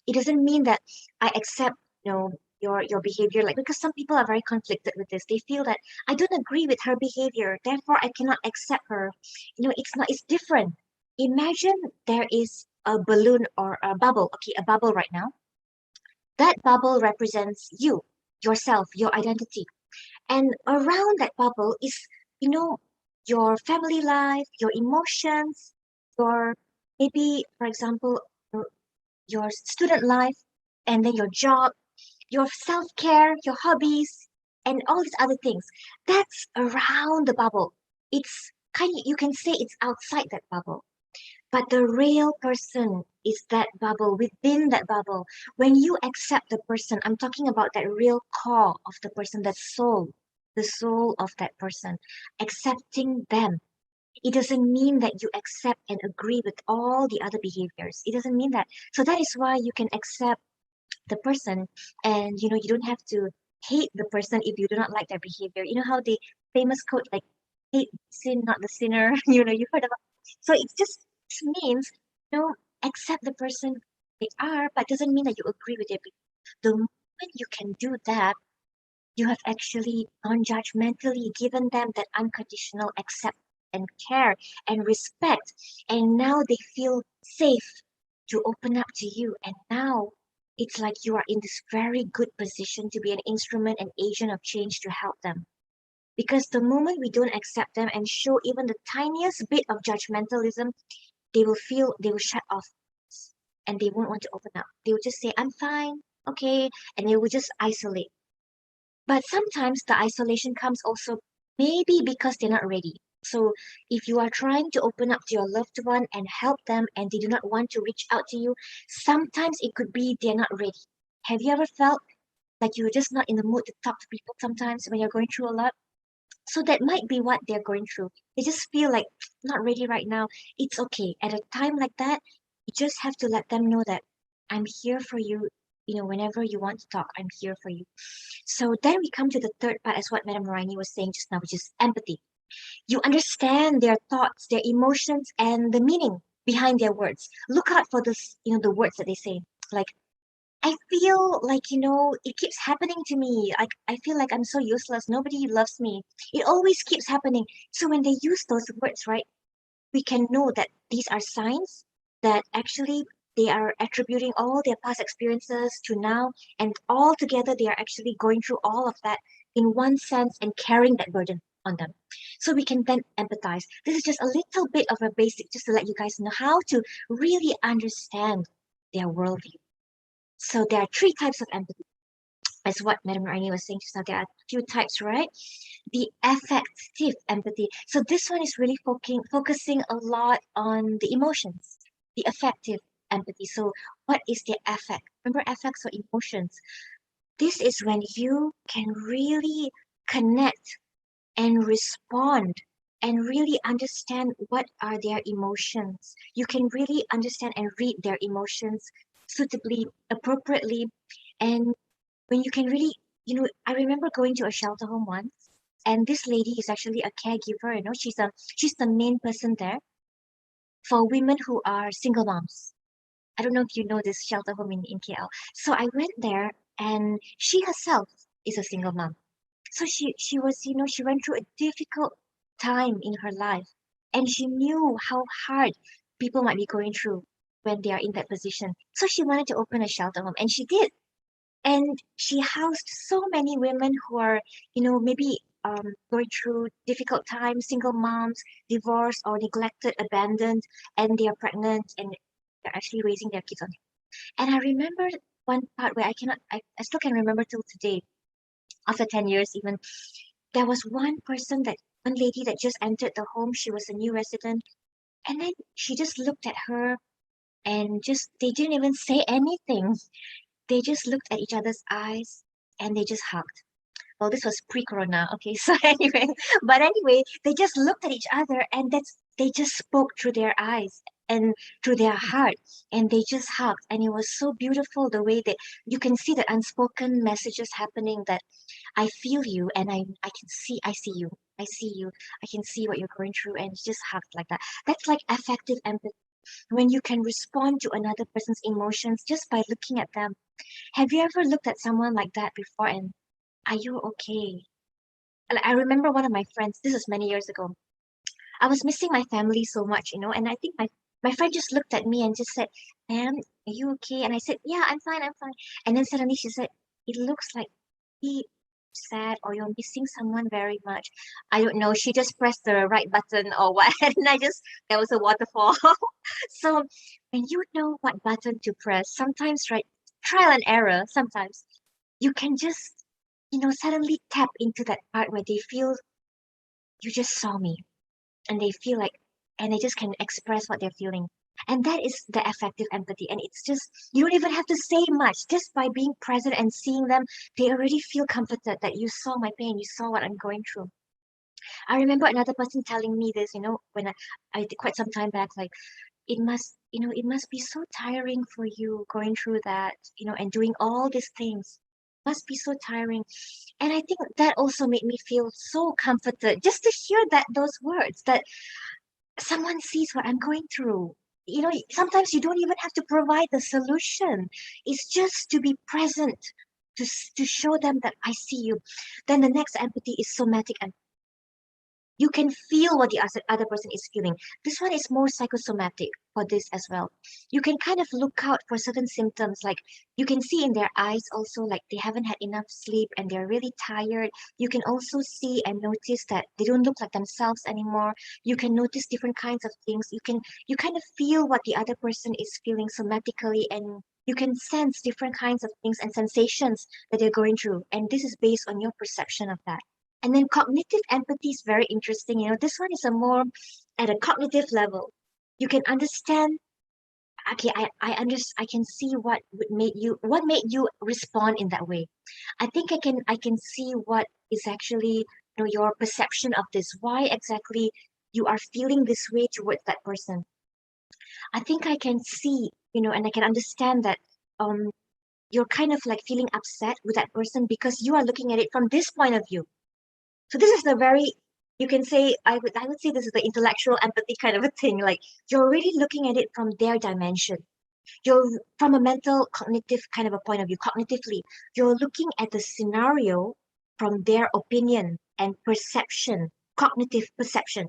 It doesn't mean that I accept, your behavior, like, because some people are very conflicted with this. They feel that I don't agree with her behavior, therefore I cannot accept her. It's not, it's different. Imagine there is a balloon or a bubble, okay, a bubble right now. That bubble represents you, yourself, your identity. And around that bubble is, you know, your family life, your emotions, your, maybe, for example, your student life, and then your job, your self-care, your hobbies, and all these other things. That's around the bubble. It's kind of, you can say it's outside that bubble. But the real person is that bubble, within that bubble. When you accept the person, I'm talking about that real core of the person, that soul, the soul of that person, accepting them. It doesn't mean that you accept and agree with all the other behaviors. It doesn't mean that. So that is why you can accept the person, and you don't have to hate the person if you do not like their behavior. You know how the famous quote, like, hate sin, not the sinner. You heard about. So it just means, accept the person they are, but doesn't mean that you agree with their behavior. The moment you can do that, you have actually non-judgmentally given them that unconditional accept and care and respect, and now they feel safe to open up to you. And now it's like you are in this very good position to be an instrument and agent of change to help them. Because the moment we don't accept them and show even the tiniest bit of judgmentalism, they will shut off and they won't want to open up. They will just say, I'm fine, okay, and they will just isolate. But sometimes the isolation comes also maybe because they're not ready. So if you are trying to open up to your loved one and help them and they do not want to reach out to you, sometimes it could be they're not ready. Have you ever felt like you're just not in the mood to talk to people sometimes when you're going through a lot? So that might be what they're going through. They just feel like not ready right now. It's okay. At a time like that, you just have to let them know that I'm here for you. Whenever you want to talk, I'm here for you. So then we come to the third part, as what Madam Raini was saying just now, which is empathy. You understand their thoughts, their emotions, and the meaning behind their words. Look out for this, the words that they say. Like, I feel like, it keeps happening to me. I feel like I'm so useless. Nobody loves me. It always keeps happening. So when they use those words, right, we can know that these are signs that actually they are attributing all their past experiences to now, and all together they are actually going through all of that in one sense and carrying that burden on them. So we can then empathize. This is just a little bit of a basic, just to let you guys know how to really understand their worldview. So there are three types of empathy. As what Madam Raini was saying just now, there are a few types, right? The affective empathy. So this one is really focusing a lot on the emotions, the affective empathy. So what is the affect? Remember, affects or emotions. This is when you can really connect and respond and really understand what are their emotions. You can really understand and read their emotions suitably, appropriately, and when you can really, I remember going to a shelter home once, and this lady is actually a caregiver. She's the main person there for women who are single moms. I don't know if you know this shelter home in KL. So I went there, and she herself is a single mom. So she was, she went through a difficult time in her life, and she knew how hard people might be going through when they are in that position. So she wanted to open a shelter home, and she did. And she housed so many women who are, maybe going through difficult times, single moms, divorced or neglected, abandoned, and they are pregnant and they're actually raising their kids on it. And I remember one part where I still can remember till today, after 10 years even, there was one lady that just entered the home. She was a new resident. And then she just looked at her and they didn't even say anything. They just looked at each other's eyes and they just hugged. Well, this was pre-corona, okay. So anyway, they just looked at each other and they just spoke through their eyes and through their heart, and they just hugged, and it was so beautiful the way that you can see the unspoken messages happening, that I feel you, and I see you, I can see what you're going through, and just hugged like that. That's like effective empathy, when you can respond to another person's emotions just by looking at them. Have you ever looked at someone like that before, and are you okay? I remember one of my friends, this is many years ago. I was missing my family so much, and I think my friend just looked at me and just said, "Ma'am, are you okay?" And I said, "Yeah, I'm fine, I'm fine." And then suddenly she said, "It looks like he sad, or you're missing someone very much." I don't know. She just pressed the right button or what, and there was a waterfall. So when you know what button to press, sometimes, right, trial and error, sometimes you can just, suddenly tap into that part where they feel you just saw me, and they feel like, and they just can express what they're feeling. And that is the effective empathy. And it's just, you don't even have to say much. Just by being present and seeing them, they already feel comforted that you saw my pain, you saw what I'm going through. I remember another person telling me this, when I did quite some time back, like, it must be so tiring for you going through that, and doing all these things. Must be so tiring. And I think that also made me feel so comforted just to hear those words, that someone sees what I'm going through. Sometimes you don't even have to provide the solution. It's just to be present, to show them that I see you. Then the next empathy is somatic empathy. You can feel what the other person is feeling. This one is more psychosomatic for this as well. You can kind of look out for certain symptoms, like you can see in their eyes also, like they haven't had enough sleep and they're really tired. You can also see and notice that they don't look like themselves anymore. You can notice different kinds of things. You kind of feel what the other person is feeling somatically, and you can sense different kinds of things and sensations that they're going through. And this is based on your perception of that. And then cognitive empathy is very interesting. This one is a more at a cognitive level. You can understand. Okay, I can see what made you respond in that way. I think I can see what is actually, your perception of this. Why exactly you are feeling this way towards that person. I think I can see, and I can understand that you're kind of like feeling upset with that person because you are looking at it from this point of view. So this is the very, you can say, I would say this is the intellectual empathy kind of a thing. Like you're already looking at it from their dimension. You're from a mental cognitive kind of a point of view, cognitively, you're looking at the scenario from their opinion and perception, cognitive perception.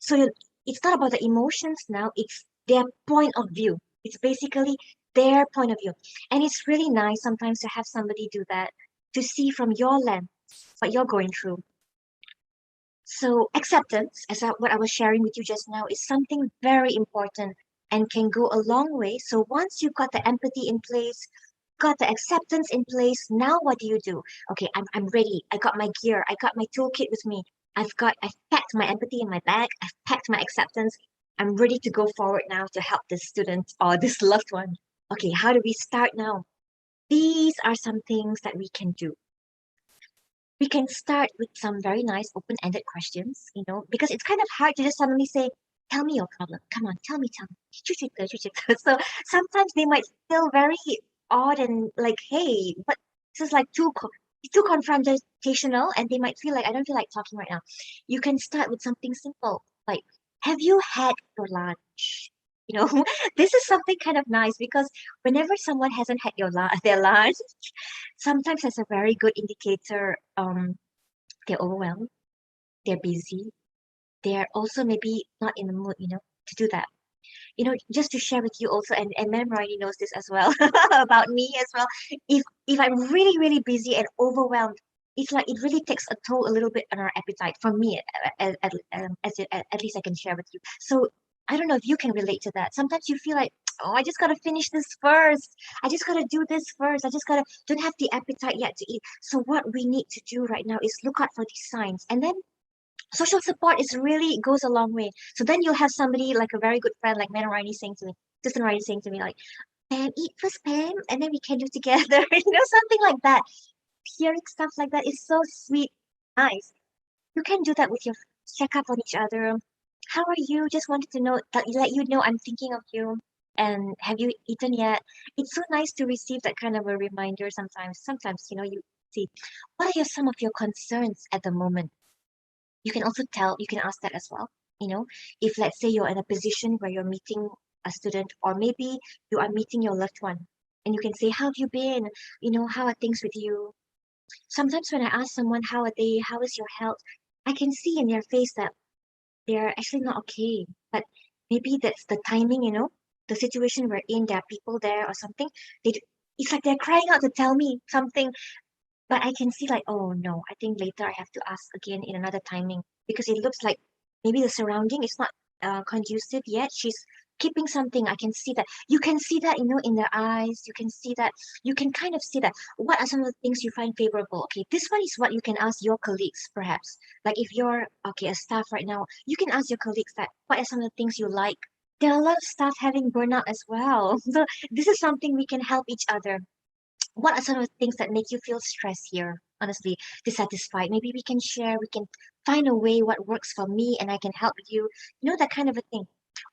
So it's not about the emotions now, it's their point of view. It's basically their point of view. And it's really nice sometimes to have somebody do that, to see from your lens what you're going through. So acceptance, what I was sharing with you just now, is something very important and can go a long way. So once you've got the empathy in place, got the acceptance in place, now what do you do? Okay, I'm ready. I got my gear. I got my toolkit with me. I've packed my empathy in my bag. I've packed my acceptance. I'm ready to go forward now to help this student or this loved one. Okay, how do we start now? These are some things that we can do. We can start with some very nice open-ended questions, because it's kind of hard to just suddenly say, "Tell me your problem. Come on, tell me, tell me." So sometimes they might feel very odd and like, "Hey, but this is like too confrontational," and they might feel like, "I don't feel like talking right now." You can start with something simple, like, "Have you had your lunch?" This is something kind of nice, because whenever someone hasn't had their lunch, sometimes that's a very good indicator. They're overwhelmed, they're busy, they're also maybe not in the mood, to do that. Just to share with you also, and Madam Royani knows this as well about me as well. If I'm really, really busy and overwhelmed, it's like it really takes a toll a little bit on our appetite. For me, at least I can share with you. So I don't know if you can relate to that. Sometimes you feel like, "Oh, I just gotta finish this first. I just gotta do this first. I just gotta don't have the appetite yet to eat." So what we need to do right now is look out for these signs, and then social support is really goes a long way. So then you'll have somebody like a very good friend, like Madam Rainey saying to me, Just already saying to me like, Pam, eat first, Pam, and then we can do together. Something like that. Hearing stuff like that is so sweet, nice. You can do that with your check up on each other. How are you? Just wanted to know that let you know I'm thinking of you. And have you eaten yet? It's so nice to receive that kind of a reminder sometimes. Sometimes, you see, what are some of your concerns at the moment? You can also you can ask that as well. If let's say you're in a position where you're meeting a student, or maybe you are meeting your loved one, and you can say, how have you been? How are things with you? Sometimes when I ask someone, how are they? How is your health? I can see in their face that they're actually not okay. But maybe that's the timing, the situation we're in, there are people there or something. It's like they're crying out to tell me something, but I can see like, oh no, I think later I have to ask again in another timing, because it looks like maybe the surrounding is not conducive yet. She's keeping something. I can see that. You can see that, in their eyes. You can see that. You can kind of see that. What are some of the things you find favorable? Okay, this one is what you can ask your colleagues, perhaps. Like if you're, okay, a staff right now, you can ask your colleagues that, what are some of the things you like? There are a lot of staff having burnout as well. So this is something we can help each other. What are some of the things that make you feel stressed here, honestly, dissatisfied? Maybe we can share, we can find a way what works for me and I can help you, that kind of a thing.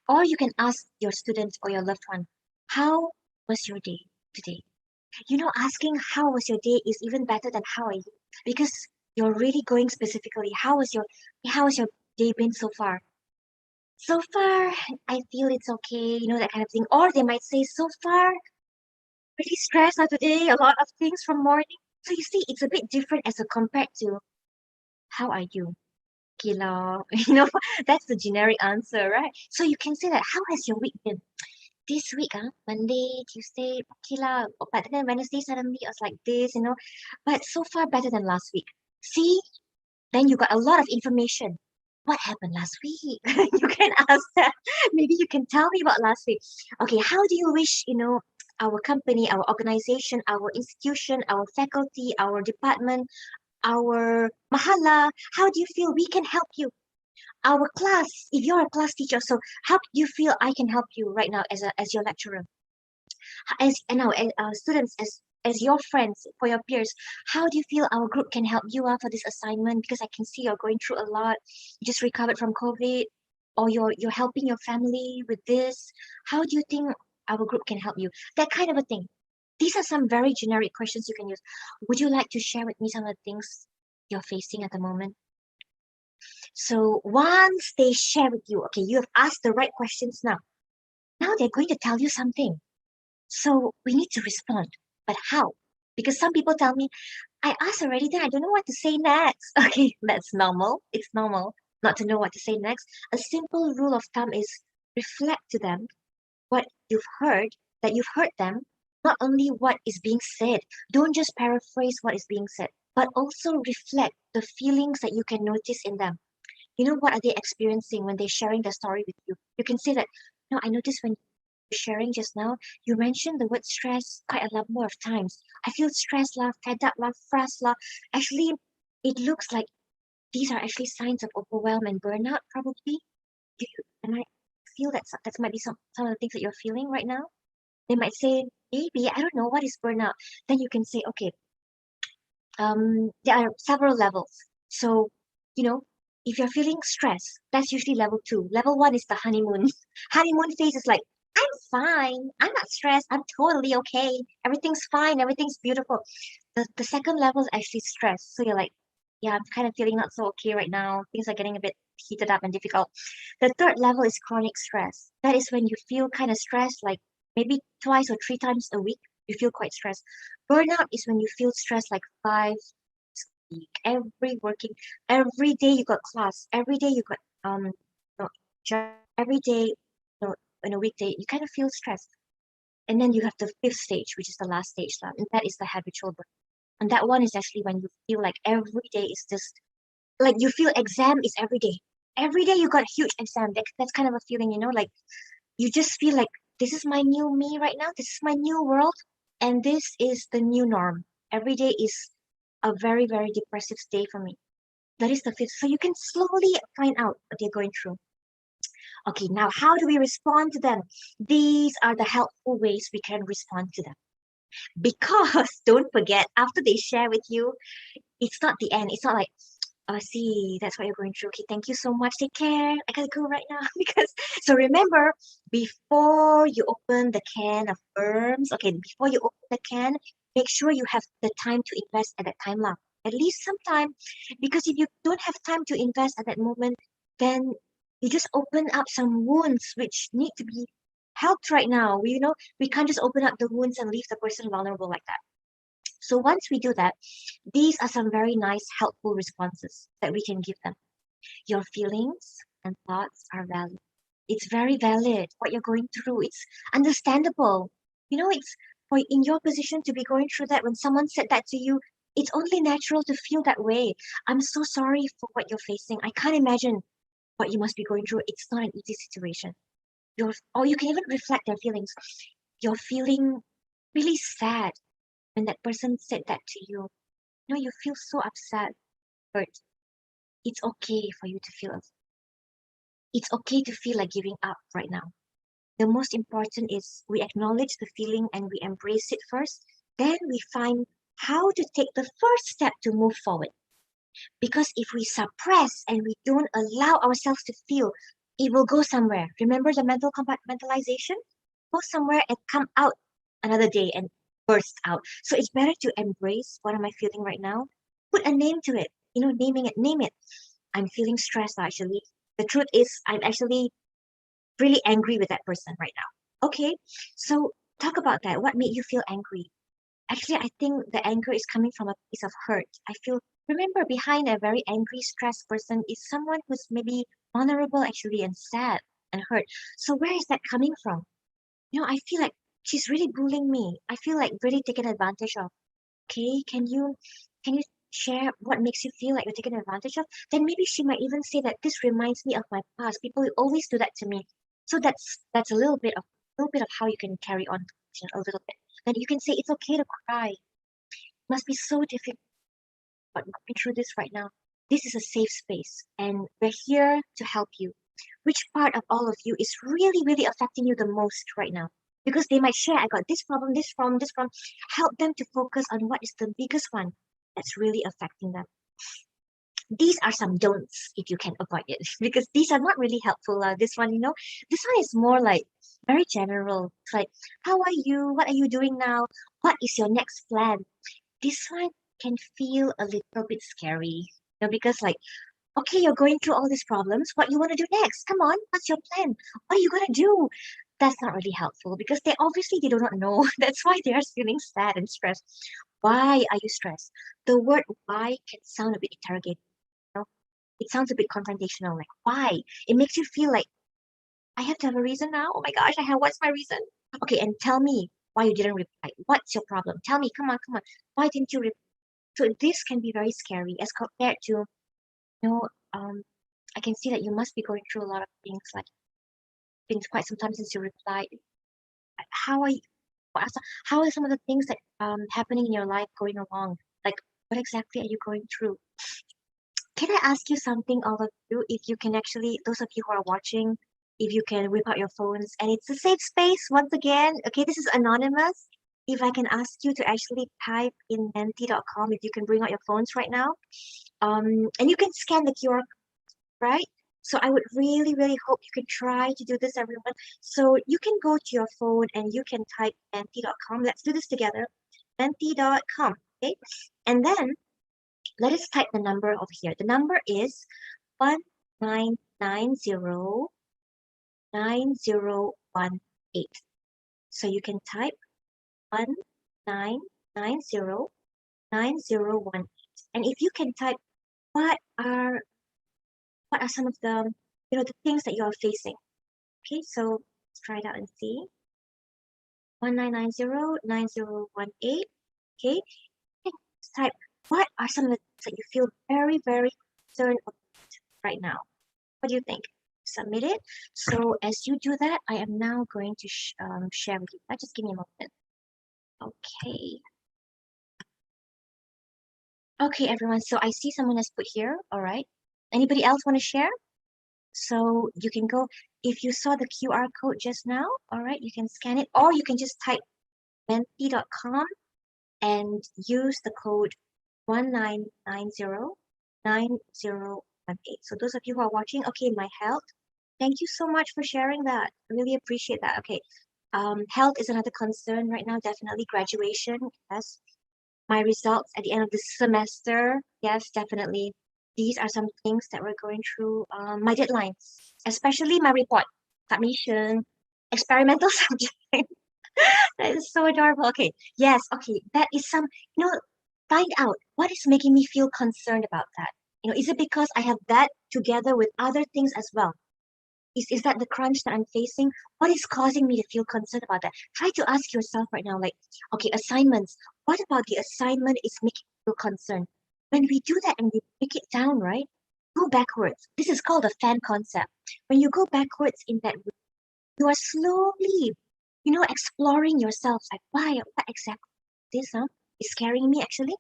Or you can ask your student or your loved one, how was your day today? Asking how was your day is even better than how are you, because you're really going specifically, how was your day been so far? So far, I feel it's okay, that kind of thing. Or they might say, so far, really stressed out today, a lot of things from morning. So you see, it's a bit different as a compared to how are you? Kilo. That's the generic answer, right? So you can say that, how has your week been? This week, Monday, Tuesday, okay lah. But then Wednesday suddenly it was like this, But so far better than last week. See, then you got a lot of information. What happened last week? You can ask that. Maybe you can tell me about last week. Okay, how do you wish, our company, our organization, our institution, our faculty, our department, our mahala, how do you feel we can help you? Our class, if you're a class teacher, so how do you feel I can help you right now as your lecturer? As students, as your friends, for your peers, how do you feel our group can help you out for this assignment? Because I can see you're going through a lot. You just recovered from COVID, or you're helping your family with this. How do you think our group can help you? That kind of a thing. These are some very generic questions you can use. Would you like to share with me some of the things you're facing at the moment? So once they share with you, okay, you have asked the right questions now. Now they're going to tell you something. So we need to respond. But how? Because some people tell me, I asked already, then I don't know what to say next. Okay, that's normal. It's normal not to know what to say next. A simple rule of thumb is reflect to them what you've heard, that you've heard them, not only what is being said. Don't just paraphrase what is being said, but also reflect the feelings that you can notice in them. What are they experiencing when they're sharing their story with you? You can say that, I noticed when you're sharing just now, you mentioned the word stress quite a lot more of times. I feel stressed, lah, fed up, lah, frazzled, lah. Actually, it looks like these are actually signs of overwhelm and burnout, probably. And I feel that might be some of the things that you're feeling right now. They might say, maybe, I don't know, what is burnout? Then you can say, okay, there are several levels. So, if you're feeling stress, that's usually level 2. Level 1 is the honeymoon. Honeymoon phase is like, I'm fine. I'm not stressed. I'm totally okay. Everything's fine. Everything's beautiful. The second level is actually stress. So you're like, yeah, I'm kind of feeling not so okay right now. Things are getting a bit heated up and difficult. The third level is chronic stress. That is when you feel kind of stressed, like maybe twice or 3 times a week. You feel quite stressed. Burnout is when you feel stressed like 5 week, every day you got class, every day you got job, every day, in a weekday, you kind of feel stressed. And then you have the fifth stage, which is the last stage, and that is the habitual burn. And that one is actually when you feel like every day is just like you feel exam is every day. Every day you got a huge exam. That's kind of a feeling, like you just feel like this is my new me right now. This is my new world, and this is the new norm. Every day is a very, very depressive day for me. That is the fifth. So you can slowly find out what they're going through. Okay, now how do we respond to them? These are the helpful ways we can respond to them. Because don't forget, after they share with you, it's not the end. It's not like, oh, see, that's what you're going through. Okay, thank you so much. Take care. I gotta go right now. Because so remember, before you open the can of worms, okay, before you open the can, make sure you have the time to invest at that time lah. At least some time. Because if you don't have time to invest at that moment, then you just open up some wounds which need to be helped right now. We can't just open up the wounds and leave the person vulnerable like that. So once we do that, these are some very nice, helpful responses that we can give them. Your feelings and thoughts are valid. It's very valid what you're going through. It's understandable. It's for in your position to be going through that when someone said that to you, it's only natural to feel that way. I'm so sorry for what you're facing. I can't imagine what you must be going through. It's not an easy situation. Or you can even reflect their feelings. You're feeling really sad when that person said that to you. You feel so upset, hurt. It's okay for you to feel upset. It's okay to feel like giving up right now. The most important is we acknowledge the feeling and we embrace it first. Then we find how to take the first step to move forward. Because if we suppress and we don't allow ourselves to feel, it will go somewhere. Remember the mental compartmentalization? Go somewhere and come out another day and burst out. So it's better to embrace what am I feeling right now? Put a name to it. Name it. I'm feeling stressed actually. The truth is I'm actually really angry with that person right now. Okay, so talk about that. What made you feel angry? Actually, I think the anger is coming from a place of hurt. Remember, behind a very angry, stressed person is someone who's maybe vulnerable actually and sad and hurt. So where is that coming from? I feel like she's really bullying me. I feel like really taken advantage of. Okay, can you share what makes you feel like you're taken advantage of? Then maybe she might even say that this reminds me of my past. People will always do that to me. So that's a little bit of how you can carry on a little bit. Then you can say it's okay to cry. It must be so difficult but going through this right now. This is a safe space and we're here to help you. Which part of all of you is really, really affecting you the most right now? Because they might share, I got this problem, this problem, this problem. Help them to focus on what is the biggest one that's really affecting them. These are some don'ts if you can avoid it, because these are not really helpful. This one is more like very general. It's like, how are you? What are you doing now? What is your next plan? This one can feel a little bit scary, because like, okay, you're going through all these problems. What you want to do next? Come on, what's your plan? What are you gonna do? That's not really helpful because they do not know. That's why they are feeling sad and stressed. Why are you stressed? The word why can sound a bit interrogating. It sounds a bit confrontational. Like why? It makes you feel like I have to have a reason now. Oh my gosh, what's my reason? Okay, and tell me why you didn't reply. What's your problem? Tell me, come on, come on. Why didn't you reply? So this can be very scary as compared to, I can see that you must be going through a lot of things. Like, been quite some time since you replied. How are you? How are some of the things that happening in your life going along? Like, what exactly are you going through? Can I ask you something, all of you? If you can actually, those of you who are watching, if you can whip out your phones, and it's a safe space once again. Okay, this is anonymous. If I can ask you to actually type in menti.com, if you can bring out your phones right now, and you can scan the QR, right? So I would really, really hope you can try to do this, everyone. So you can go to your phone and you can type menti.com. Let's do this together. Menti.com. Okay, and then let us type the number over here. The number is 19909018. So you can type 19909018. And if you can type what are some of the the things that you are facing. Okay, so let's try it out and see. 19909018. Okay, type what are some of the things that you feel very, very concerned about right now. What do you think? Submit it. So as you do that, I am now going to share with you. Just give me a moment. Okay. Okay, everyone. So I see someone has put here. All right. Anybody else want to share? So you can go. If you saw the QR code just now, all right, you can scan it, or you can just type menti.com and use the code 19909018. So those of you who are watching, okay, my health. Thank you so much for sharing that. I really appreciate that. Okay. Health is another concern right now, definitely. Graduation, yes. My results at the end of the semester, yes, definitely. These are some things that we're going through. My deadlines, especially my report, submission, experimental subject. That is so adorable. Okay, yes, okay, that is some, find out what is making me feel concerned about that. Is it because I have that together with other things as well? Is that the crunch that I'm facing? What is causing me to feel concerned about that? Try to ask yourself right now, like, okay, assignments. What about the assignment is making you feel concerned? When we do that and we break it down, right? Go backwards. This is called a fan concept. When you go backwards in that way, you are slowly, exploring yourself. Like, why? What exactly this, is scaring me actually?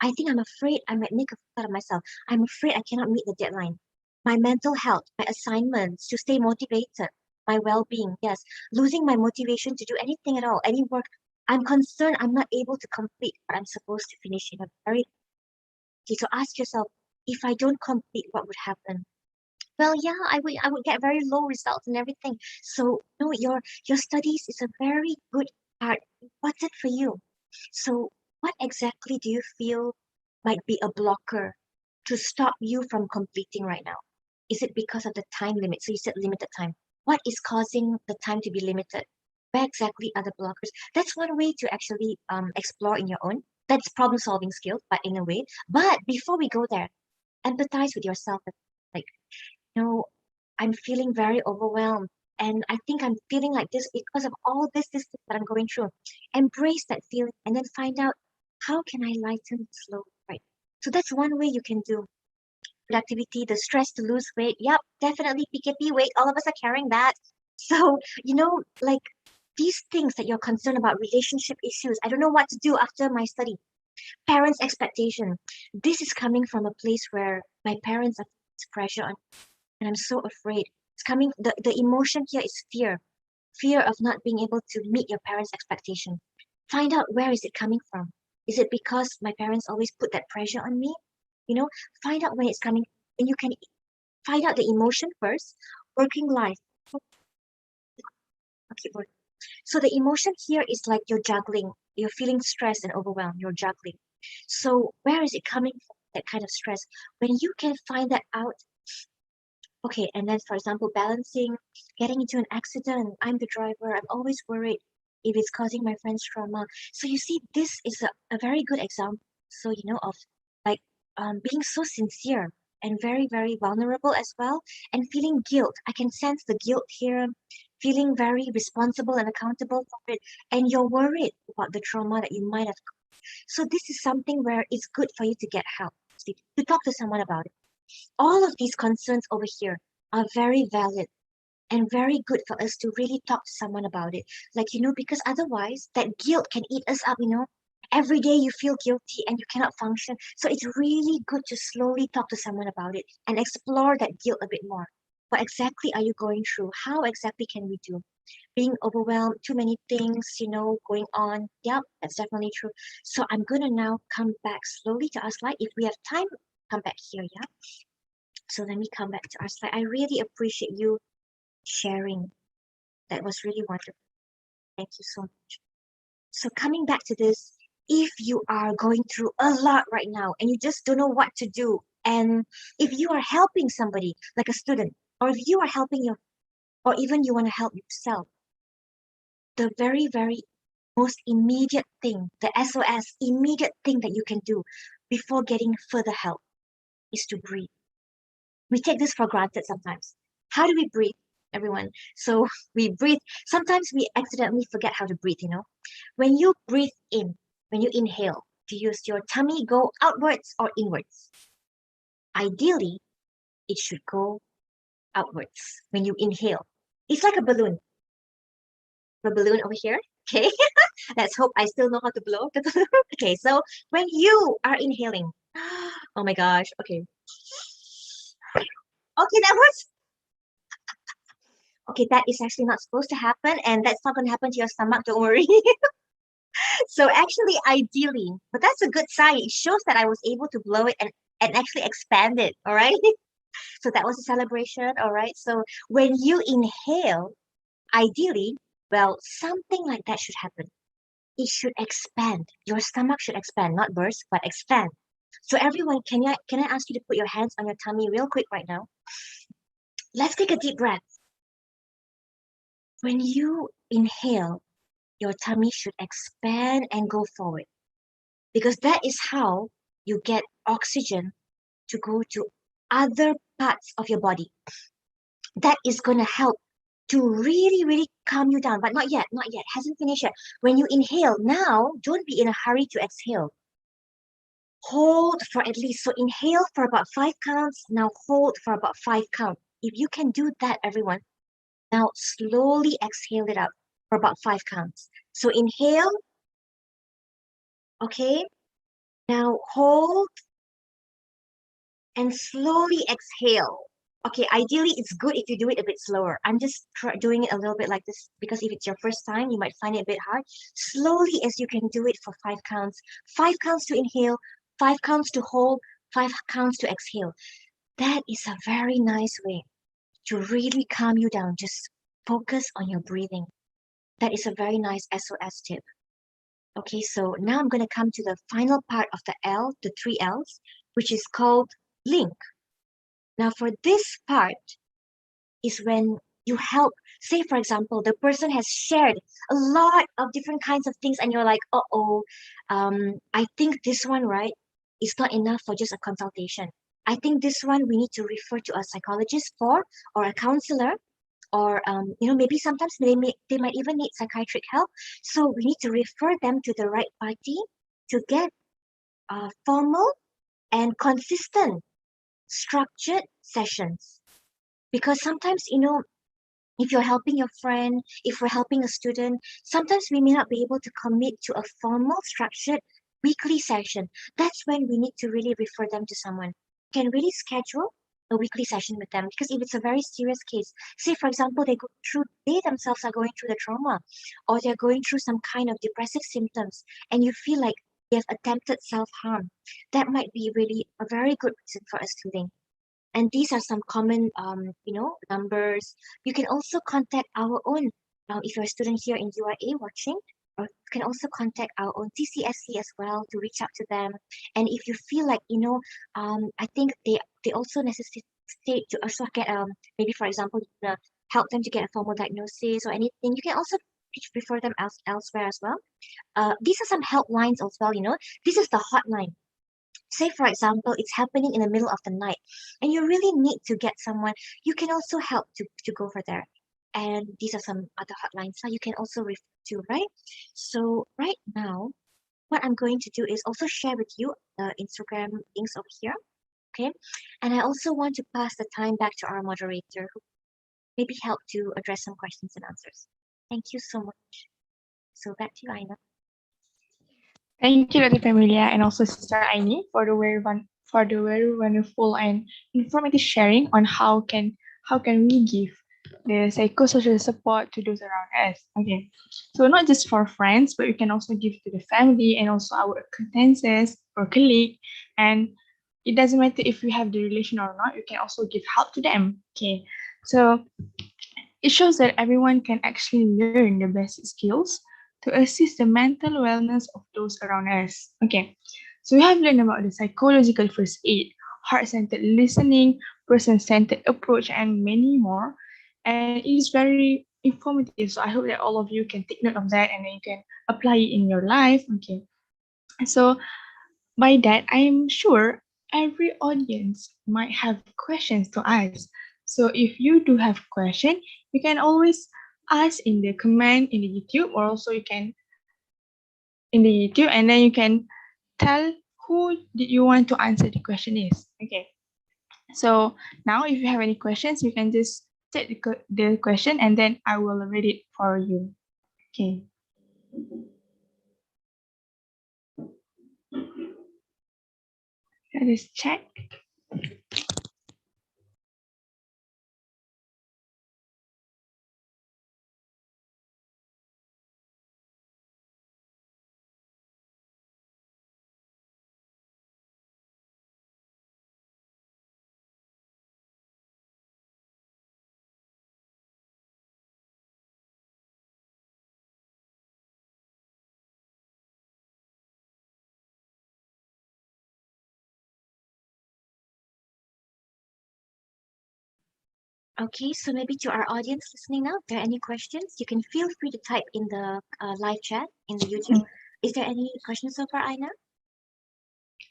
I think I'm afraid I might make a fool out of myself. I'm afraid I cannot meet the deadline. My mental health, my assignments, to stay motivated, my well-being, yes. Losing my motivation to do anything at all, any work. I'm concerned I'm not able to complete what I'm supposed to finish in a very. Okay, so ask yourself, if I don't complete, what would happen? Well, yeah, I would get very low results and everything. So, your studies is a very good part, important for you. So, what exactly do you feel might be a blocker to stop you from completing right now? Is it because of the time limit? So you said limited time. What is causing the time to be limited? Where exactly are the blockers? That's one way to actually explore in your own. That's problem solving skill, but in a way. But before we go there, empathize with yourself. Like, I'm feeling very overwhelmed. And I think I'm feeling like this because of all this that I'm going through. Embrace that feeling and then find out how can I lighten the load, right? So that's one way you can do productivity, the stress to lose weight. Yep, definitely PKP weight. All of us are carrying that. So, like these things that you're concerned about, relationship issues. I don't know what to do after my study. Parents' expectation. This is coming from a place where my parents are pressure on, and I'm so afraid. It's coming, the emotion here is fear. Fear of not being able to meet your parents' expectation. Find out where is it coming from. Is it because my parents always put that pressure on me? Find out when it's coming, and you can find out the emotion first. Working life. Okay, so the emotion here is like you're juggling. You're feeling stressed and overwhelmed. You're juggling. So where is it coming from, that kind of stress? When you can find that out, okay, and then for example, balancing, getting into an accident. I'm the driver. I'm always worried if it's causing my friends trauma. So you see, this is a very good example. So, of like being so sincere and very, very vulnerable as well, and feeling guilt. I can sense the guilt here, feeling very responsible and accountable for it. And you're worried about the trauma that you might have. So this is something where it's good for you to get help, to talk to someone about it. All of these concerns over here are very valid and very good for us to really talk to someone about it. Like, because otherwise that guilt can eat us up. Every day you feel guilty and you cannot function. So it's really good to slowly talk to someone about it and explore that guilt a bit more. What exactly are you going through? How exactly can we do? Being overwhelmed, too many things, going on. Yeah, that's definitely true. So I'm gonna now come back slowly to our slide. If we have time, come back here, yeah? So let me come back to our slide. I really appreciate you sharing. That was really wonderful. Thank you so much. So coming back to this, if you are going through a lot right now and you just don't know what to do, and if you are helping somebody, like a student, or if you are helping or even you want to help yourself, the very, very most immediate thing, the SOS, immediate thing that you can do before getting further help is to breathe. We take this for granted sometimes. How do we breathe, everyone? So we breathe. Sometimes we accidentally forget how to breathe, When you breathe in, when you inhale, do your tummy go outwards or inwards? Ideally, it should go outwards when you inhale. It's like a balloon. The balloon over here. Okay. Let's hope I still know how to blow the balloon. Okay, so when you are inhaling, oh my gosh, okay. Okay, that was Okay, that is actually not supposed to happen, and that's not going to happen to your stomach, don't worry. So actually, ideally, but that's a good sign. It shows that I was able to blow it and actually expand it, all right? So that was a celebration, all right? So when you inhale, ideally, well, something like that should happen. It should expand. Your stomach should expand, not burst, but expand. So everyone, can I ask you to put your hands on your tummy real quick right now? Let's take a deep breath. When you inhale, your tummy should expand and go forward because that is how you get oxygen to go to other parts of your body. That is going to help to really, really calm you down. But not yet, not yet. Hasn't finished yet. When you inhale, now don't be in a hurry to exhale. Hold for at least, so inhale for about 5 counts. Now hold for about 5 counts. If you can do that, everyone, now slowly exhale it out for about 5 counts. So inhale, okay? Now hold and slowly exhale. Okay, ideally, it's good if you do it a bit slower. I'm just doing it a little bit like this because if it's your first time, you might find it a bit hard. Slowly as you can do it for 5 counts. 5 counts to inhale, 5 counts to hold, 5 counts to exhale. That is a very nice way to really calm you down. Just focus on your breathing. That is a very nice SOS tip. Okay, so now I'm going to come to the final part of the L, the 3 Ls, which is called link. Now, for this part is when you help. Say, for example, the person has shared a lot of different kinds of things, and you're like, I think this one, right, is not enough for just a consultation. I think this one we need to refer to a psychologist for, or a counselor, or maybe sometimes they might even need psychiatric help. So we need to refer them to the right party to get formal and consistent structured sessions. Because sometimes, if you're helping your friend, if we're helping a student, sometimes we may not be able to commit to a formal, structured weekly session. That's when we need to really refer them to someone. Can really schedule a weekly session with them because if it's a very serious case, say for example, they themselves are going through the trauma or they're going through some kind of depressive symptoms and you feel like they've attempted self-harm, that might be really a very good reason for us to link. And these are some common, numbers. You can also contact our own, if you're a student here in URA watching, or you can also contact our own TCSC as well to reach out to them. And if you feel like, I think they also necessitate to also get, maybe for example, help them to get a formal diagnosis or anything, you can also refer them elsewhere as well. These are some helplines as well, this is the hotline. Say for example it's happening in the middle of the night and you really need to get someone, you can also help to go over there, and these are some other hotlines that you can also refer to, right? So right now what I'm going to do is also share with you the Instagram links over here, okay? And I also want to pass the time back to our moderator who maybe help to address some questions and answers. Thank you so much. So back to you, Aina. Thank you, Dr. Familia, and also Sister Aini for the very wonderful and informative sharing on how can we give the psychosocial support to those around us. Okay, so not just for friends, but we can also give to the family and also our acquaintances or colleague. And it doesn't matter if we have the relation or not, we can also give help to them. Okay, so it shows that everyone can actually learn the basic skills to assist the mental wellness of those around us. Okay, so we have learned about the psychological first aid, heart-centered listening, person-centered approach, and many more. And it is very informative. So I hope that all of you can take note of that and then you can apply it in your life. Okay, so by that, I am sure every audience might have questions to ask. So if you do have question, you can always ask in the comment in the YouTube, or also you can in the YouTube, and then you can tell who did you want to answer the question is. Okay. So now if you have any questions, you can just set the question and then I will read it for you. Okay. Let us check. Okay, so maybe to our audience listening now, if there are any questions, you can feel free to type in the live chat in the YouTube. Is there any questions so far, Aina?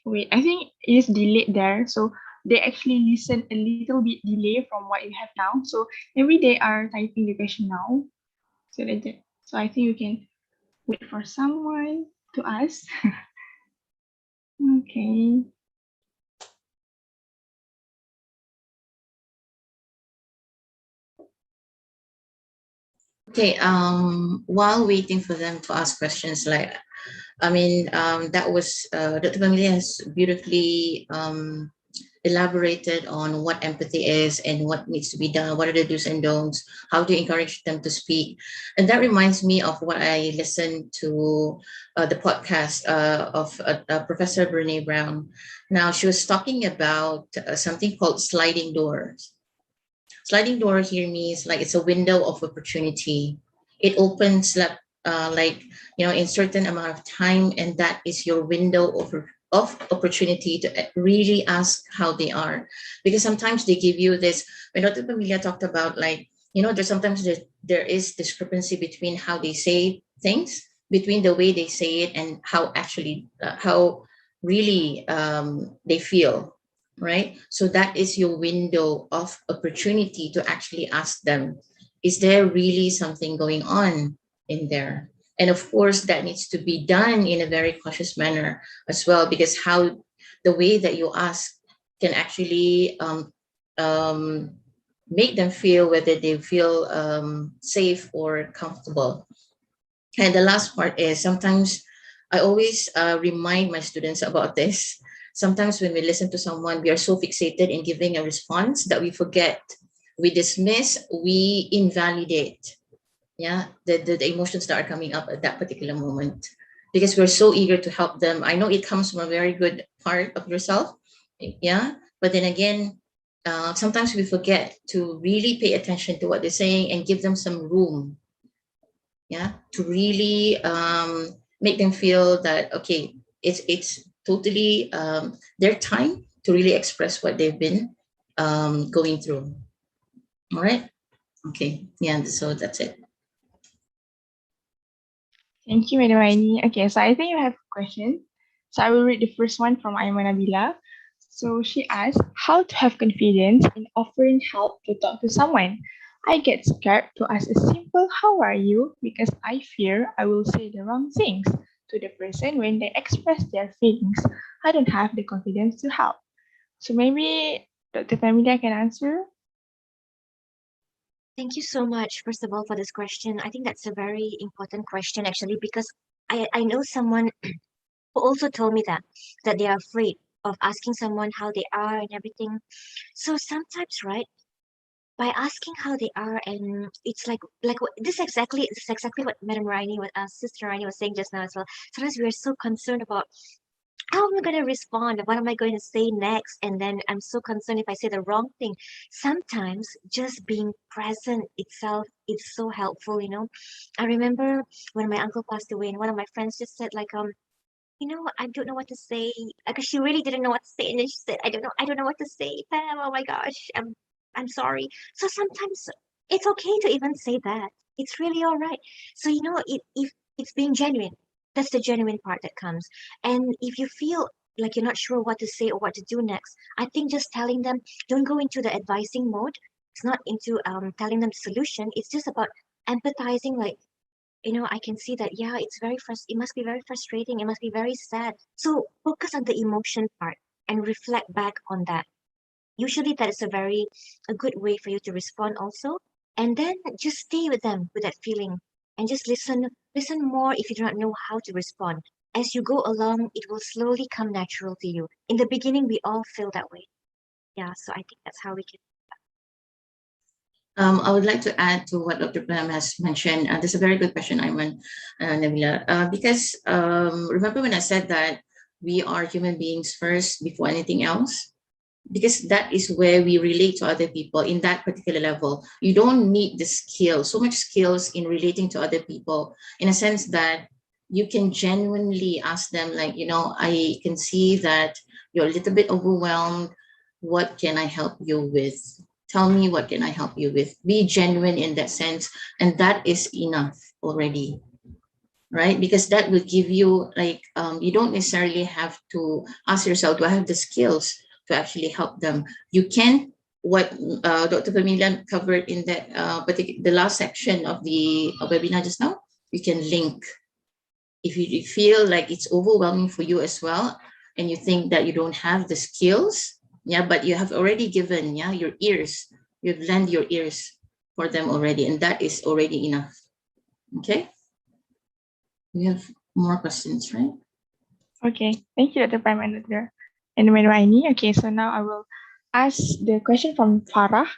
Wait, I think it is delayed there. So they actually listen a little bit delay from what you have now. So maybe they are typing the question now. So so I think you can wait for someone to ask. Okay. Okay. While waiting for them to ask questions, that was Dr. Pamela has beautifully elaborated on what empathy is and what needs to be done, what are the do's and don'ts, how to encourage them to speak. And that reminds me of what I listened to the podcast of Professor Brene Brown. Now, she was talking about something called sliding doors. Sliding door here means like it's a window of opportunity. It opens up in certain amount of time, and that is your window of opportunity to really ask how they are, because sometimes they give you this. When Dr. Pamela talked about there's sometimes there is discrepancy between how they say things, between the way they say it and how actually how really they feel, right? So that is your window of opportunity to actually ask them, is there really something going on in there? And of course, that needs to be done in a very cautious manner as well, because how the way that you ask can actually make them feel whether they feel safe or comfortable. And the last part is sometimes I always remind my students about this. Sometimes when we listen to someone, we are so fixated in giving a response that we forget, we dismiss, we invalidate, yeah, the emotions that are coming up at that particular moment, because we're so eager to help them. I know it comes from a very good part of yourself, yeah, but then again, sometimes we forget to really pay attention to what they're saying and give them some room, yeah, to really make them feel that okay, it's totally their time to really express what they've been going through. All right. Okay. Yeah. So that's it. Thank you, Madam Aini. Okay, so I think you have a question. So I will read the first one from Aiman Nabila. So she asked, how to have confidence in offering help to talk to someone. I get scared to ask a simple how are you because I fear I will say the wrong things to the person when they express their feelings. I don't have the confidence to help. So maybe Dr. Familia can answer. Thank you so much, first of all, for this question. I think that's a very important question, actually, because I know someone who also told me that they are afraid of asking someone how they are and everything. So sometimes, right, by asking how they are, and it's like this is exactly what Madam Raini, what Sister Raini was saying just now as well. Sometimes we are so concerned about how am I going to respond? What am I going to say next? And then I'm so concerned if I say the wrong thing. Sometimes just being present itself is so helpful. I remember when my uncle passed away, and one of my friends just said, like, I don't know what to say. Because she really didn't know what to say. And then she said, I don't know what to say, Pam. Oh my gosh. I'm sorry. So sometimes it's okay to even say that. It's really all right. So if it's being genuine, that's the genuine part that comes. And if you feel like you're not sure what to say or what to do next, I think just telling them, don't go into the advising mode. It's not into telling them the solution. It's just about empathizing, like, I can see that, yeah, it must be very frustrating. It must be very sad. So focus on the emotion part and reflect back on that. Usually that is a good way for you to respond also. And then just stay with them with that feeling and just listen more if you do not know how to respond. As you go along, it will slowly come natural to you. In the beginning, we all feel that way. Yeah, so I think that's how we can. I would like to add to what Dr. Pam has mentioned. This is a very good question, Ayman, Nabila, because remember when I said that we are human beings first before anything else? Because that is where we relate to other people in that particular level. You don't need the skill, so much skills in relating to other people, in a sense that you can genuinely ask them, like, I can see that you're a little bit overwhelmed. What can I help you with? Tell me, what can I help you with? Be genuine in that sense, and that is enough already, right? Because that will give you, like, you don't necessarily have to ask yourself, do I have the skills to actually help them? You can, what Dr. Pamela covered in that the last section of the webinar just now, you can link. If you feel like it's overwhelming for you as well, and you think that you don't have the skills, yeah, but you have already given, yeah, your ears, you've lent your ears for them already, and that is already enough. Okay, we have more questions, right? Okay, thank you, Dr. Prime and Dr. and Aini. Okay, so now I will ask the question from Farah.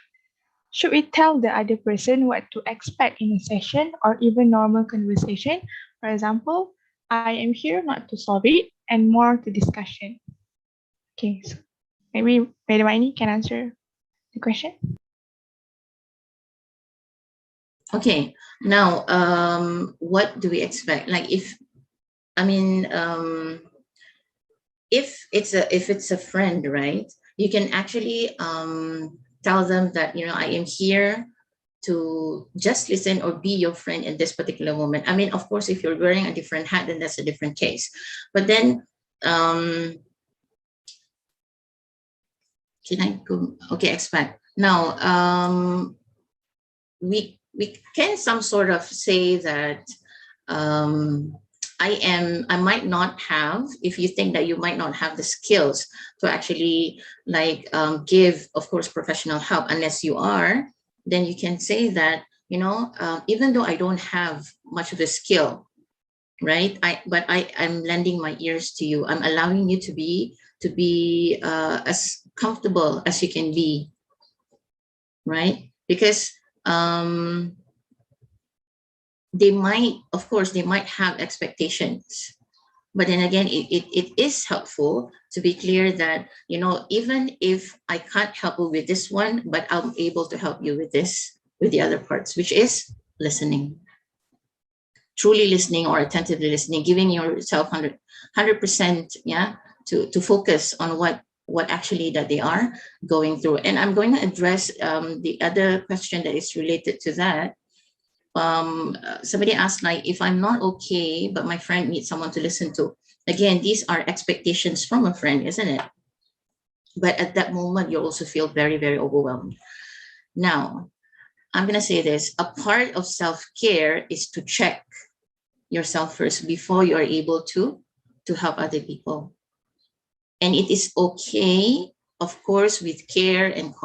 Should we tell the other person what to expect in a session or even normal conversation? For example, I am here not to solve it and more to discussion. Okay, so maybe Madam Aini can answer the question. Okay, now what do we expect? Like, if it's a friend, right? You can actually tell them that, I am here to just listen or be your friend in this particular moment. I mean, of course, if you're wearing a different hat, then that's a different case. But then, can I go? Okay, expect. Now, we can some sort of say that I might not have, if you think that you might not have the skills to actually, like, give, of course, professional help, unless you are, then you can say that, even though I don't have much of a skill, right? I'm lending my ears to you. I'm allowing you to be as comfortable as you can be, right? Because they might, of course, they might have expectations, but then again, it is helpful to be clear that, even if I can't help you with this one, but I'm able to help you with this, with the other parts, which is listening, truly listening, or attentively listening, giving yourself 100%, yeah, to focus on what actually that they are going through. And I'm going to address the other question that is related to that. Somebody asked, like, if I'm not okay, but my friend needs someone to listen to. Again, these are expectations from a friend, isn't it? But at that moment, you also feel very, very overwhelmed. Now, I'm going to say this. A part of self-care is to check yourself first before you are able to help other people. And it is okay, of course, with care and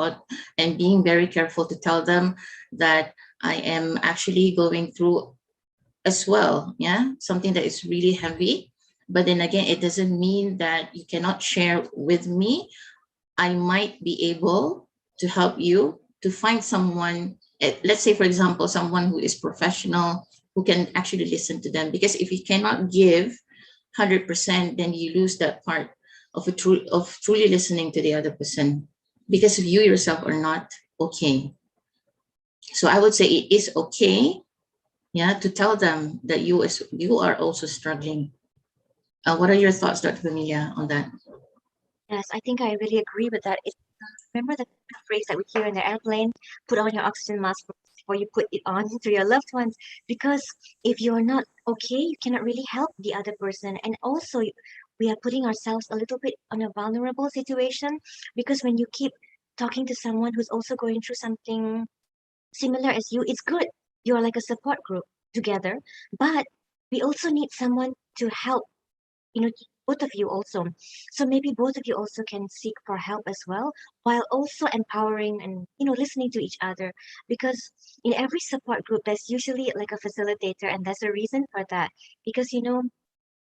being very careful to tell them that I am actually going through as well, yeah, something that is really heavy. But then again, it doesn't mean that you cannot share with me. I might be able to help you to find someone, let's say, for example, someone who is professional, who can actually listen to them. Because if you cannot give 100%, then you lose that part of truly listening to the other person, because you yourself are not okay. So I would say it is okay, yeah, to tell them that you are also struggling. What are your thoughts, Dr. Familia, on that? Yes, I think I really agree with that. Remember the phrase that we hear in the airplane, put on your oxygen mask before you put it on to your loved ones. Because if you're not okay, you cannot really help the other person. And also, we are putting ourselves a little bit on a vulnerable situation, because when you keep talking to someone who's also going through something similar as you, it's good. You're like a support group together. But we also need someone to help, both of you also. So maybe both of you also can seek for help as well, while also empowering and, listening to each other. Because in every support group, there's usually like a facilitator, and there's a reason for that. Because,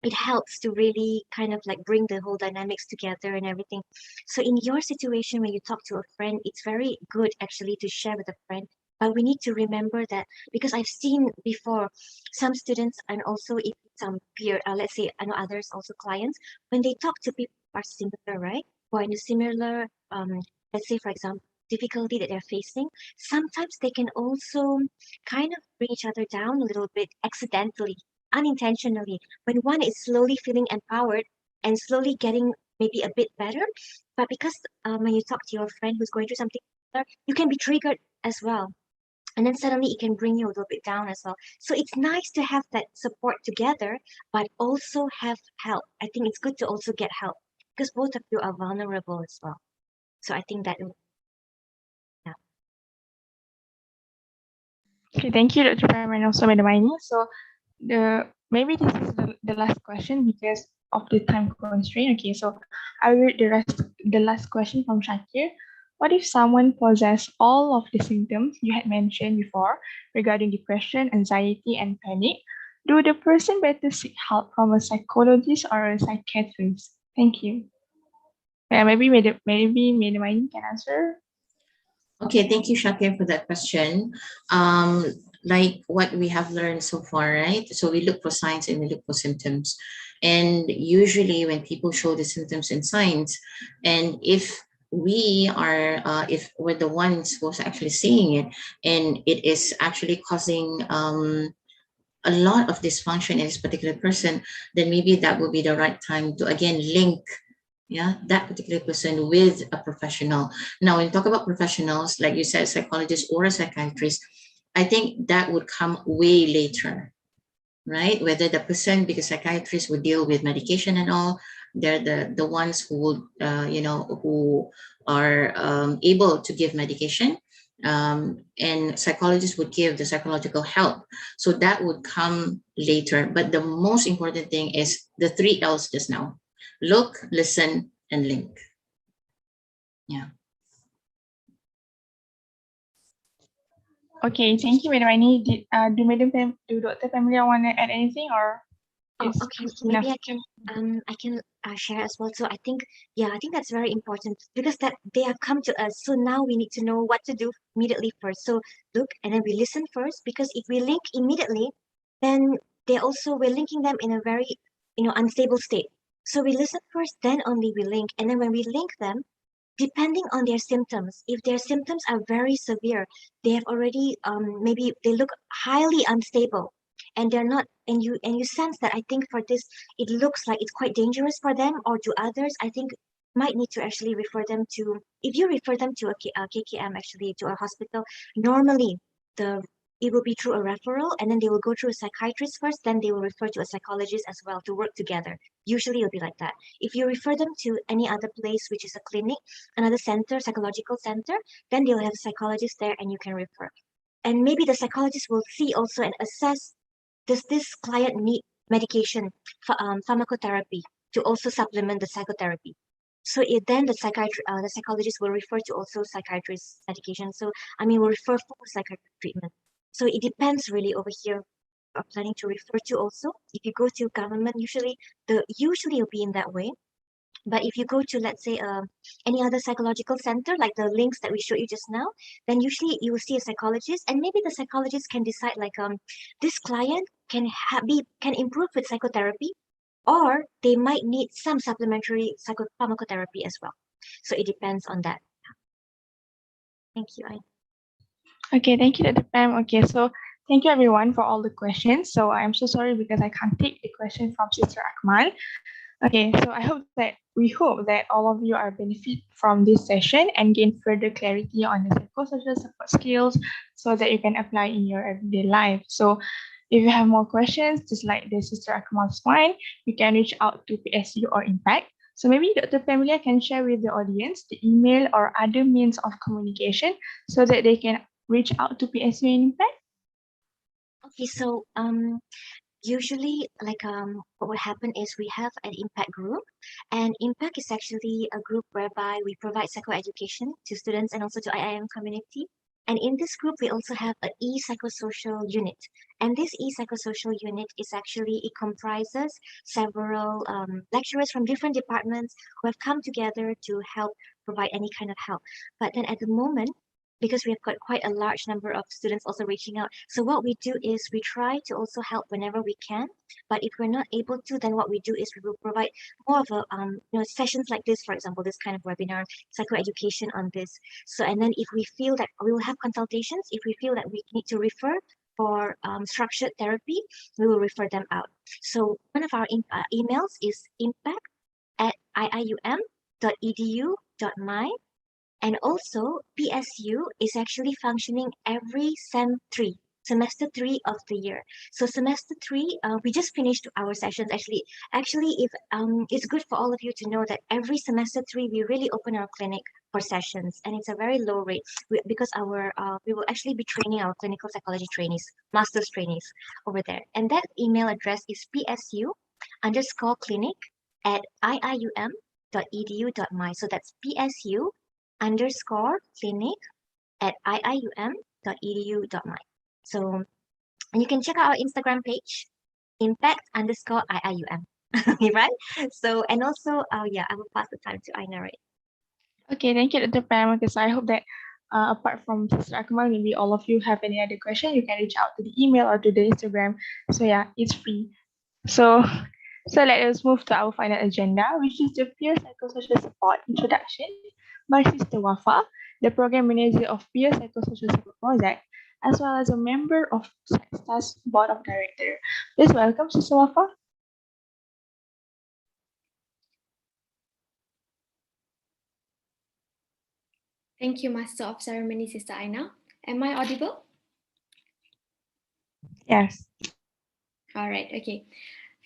it helps to really kind of like bring the whole dynamics together and everything. So in your situation, when you talk to a friend, it's very good actually to share with a friend. But we need to remember that, because I've seen before some students, and also if some peer, let's say, I know others also clients, when they talk to people who are similar, right? Or in a similar, let's say for example, difficulty that they're facing, sometimes they can also kind of bring each other down a little bit accidentally, unintentionally, when one is slowly feeling empowered and slowly getting maybe a bit better. But because when you talk to your friend who's going through something, you can be triggered as well. And then suddenly it can bring you a little bit down as well. So it's nice to have that support together, but also have help. I think it's good to also get help because both of you are vulnerable as well. So I think that, yeah. Okay, thank you, Dr. Pam, and also Madam Aini. So maybe this is the last question because of the time constraint. Okay, so I will read the last question from Shakir. What if someone possesses all of the symptoms you had mentioned before regarding depression, anxiety, and panic? Do the person better seek help from a psychologist or a psychiatrist? Thank you. Yeah, maybe Madam Aini can answer. Okay, thank you, Shakir, for that question. Like what we have learned so far, right? So we look for signs and we look for symptoms. And usually when people show the symptoms and signs, and if if we're the ones who's actually seeing it, and it is actually causing a lot of dysfunction in this particular person, then maybe that will be the right time to again link, yeah, that particular person with a professional. Now, when you talk about professionals, like you said, psychologist or a psychiatrist, I think that would come way later, right? Whether the person, because psychiatrists would deal with medication and all, they're the ones who would, who are able to give medication. And psychologists would give the psychological help. So that would come later. But the most important thing is the three L's just now: look, listen, and link. Yeah. Okay, thank you, Madam Aini. Do Dr. Pamela want to add anything or Oh, is okay. enough? Maybe I can share as well. So I think, yeah, I think that's very important because that they have come to us. So now we need to know what to do immediately first. So look, and then we listen first because if we link immediately, then we're linking them in a very, unstable state. So we listen first, then only we link. And then when we link them, depending on their symptoms, if their symptoms are very severe, they have already maybe they look highly unstable and they're not, and you sense that. I think for this it looks like it's quite dangerous for them or to others. I think might need to actually refer them to, if you refer them to a KKM, actually to a hospital, normally the it will be through a referral and then they will go through a psychiatrist first, then they will refer to a psychologist as well to work together. Usually it'll be like that. If you refer them to any other place, which is a clinic, another center, psychological center, then they'll have a psychologist there and you can refer. And maybe the psychologist will see also and assess, does this client need medication, pharmacotherapy, to also supplement the psychotherapy? So then the psychologist will refer to also psychiatrist medication. So I mean, will refer for psychiatric treatment. So it depends really over here. Are planning to refer to also. If you go to government, usually it'll be in that way. But if you go to, let's say, any other psychological center, like the links that we showed you just now, then usually you will see a psychologist, and maybe the psychologist can decide like, this client can improve with psychotherapy, or they might need some supplementary pharmacotherapy as well. So it depends on that. Thank you. Okay, thank you, Dr. Pam. Okay, so thank you everyone for all the questions. So I'm so sorry because I can't take the question from Sister Akmal. Okay, so we hope that all of you are benefit from this session and gain further clarity on the psychosocial support skills so that you can apply in your everyday life. So if you have more questions, just like the Sister Akmal's point, you can reach out to PSU or Impact. So maybe Dr. Pamela can share with the audience the email or other means of communication so that they can reach out to PSU and Impact. Okay, so usually like what would happen is we have an impact group, and impact is actually a group whereby we provide psychoeducation to students and also to IIM community. And in this group we also have an e-psychosocial unit, and this e-psychosocial unit is actually, it comprises several lecturers from different departments who have come together to help provide any kind of help. But then at the moment, because we have got quite a large number of students also reaching out. So what we do is we try to also help whenever we can. But if we're not able to, then what we do is we will provide more of a sessions like this, for example, this kind of webinar, psychoeducation on this. So and then if we feel that we will have consultations, if we feel that we need to refer for structured therapy, we will refer them out. So one of our emails is impact@iium.edu.my, And also, PSU is actually functioning every semester 3 of the year. So semester 3, we just finished our sessions. Actually, if it's good for all of you to know that every semester 3 we really open our clinic for sessions, and it's a very low rate because we will actually be training our clinical psychology trainees, master's trainees over there. And that email address is psu_clinic@iium.edu.my. So that's psu_clinic@iium.edu.my. So and you can check out our Instagram page, impact_iium. Right? So and also, yeah, I will pass the time to Aina, right? Okay, thank you, Dr. Pam. Because I hope that apart from Sister Akmal, maybe all of you have any other question, you can reach out to the email or to the Instagram. So yeah, it's free. So let us move to our final agenda, which is the Peer Psychosocial Support Introduction by Sister Wafa, the Program Manager of Peer Psychosocial Support Project, as well as a member of SACSTA's Board of Director. Please welcome Sister Wafa. Thank you, Master of Ceremony, Sister Aina. Am I audible? Yes. All right, okay.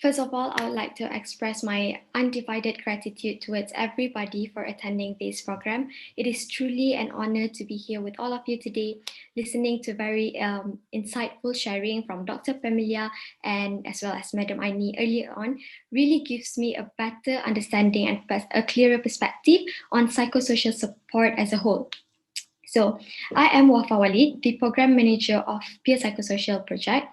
First of all, I would like to express my undivided gratitude towards everybody for attending this program. It is truly an honor to be here with all of you today, listening to very insightful sharing from Dr. Pamilia and as well as Madam Aini earlier on. Really gives me a better understanding and a clearer perspective on psychosocial support as a whole. So, I am Wafa Walid, the Program Manager of Peer Psychosocial Project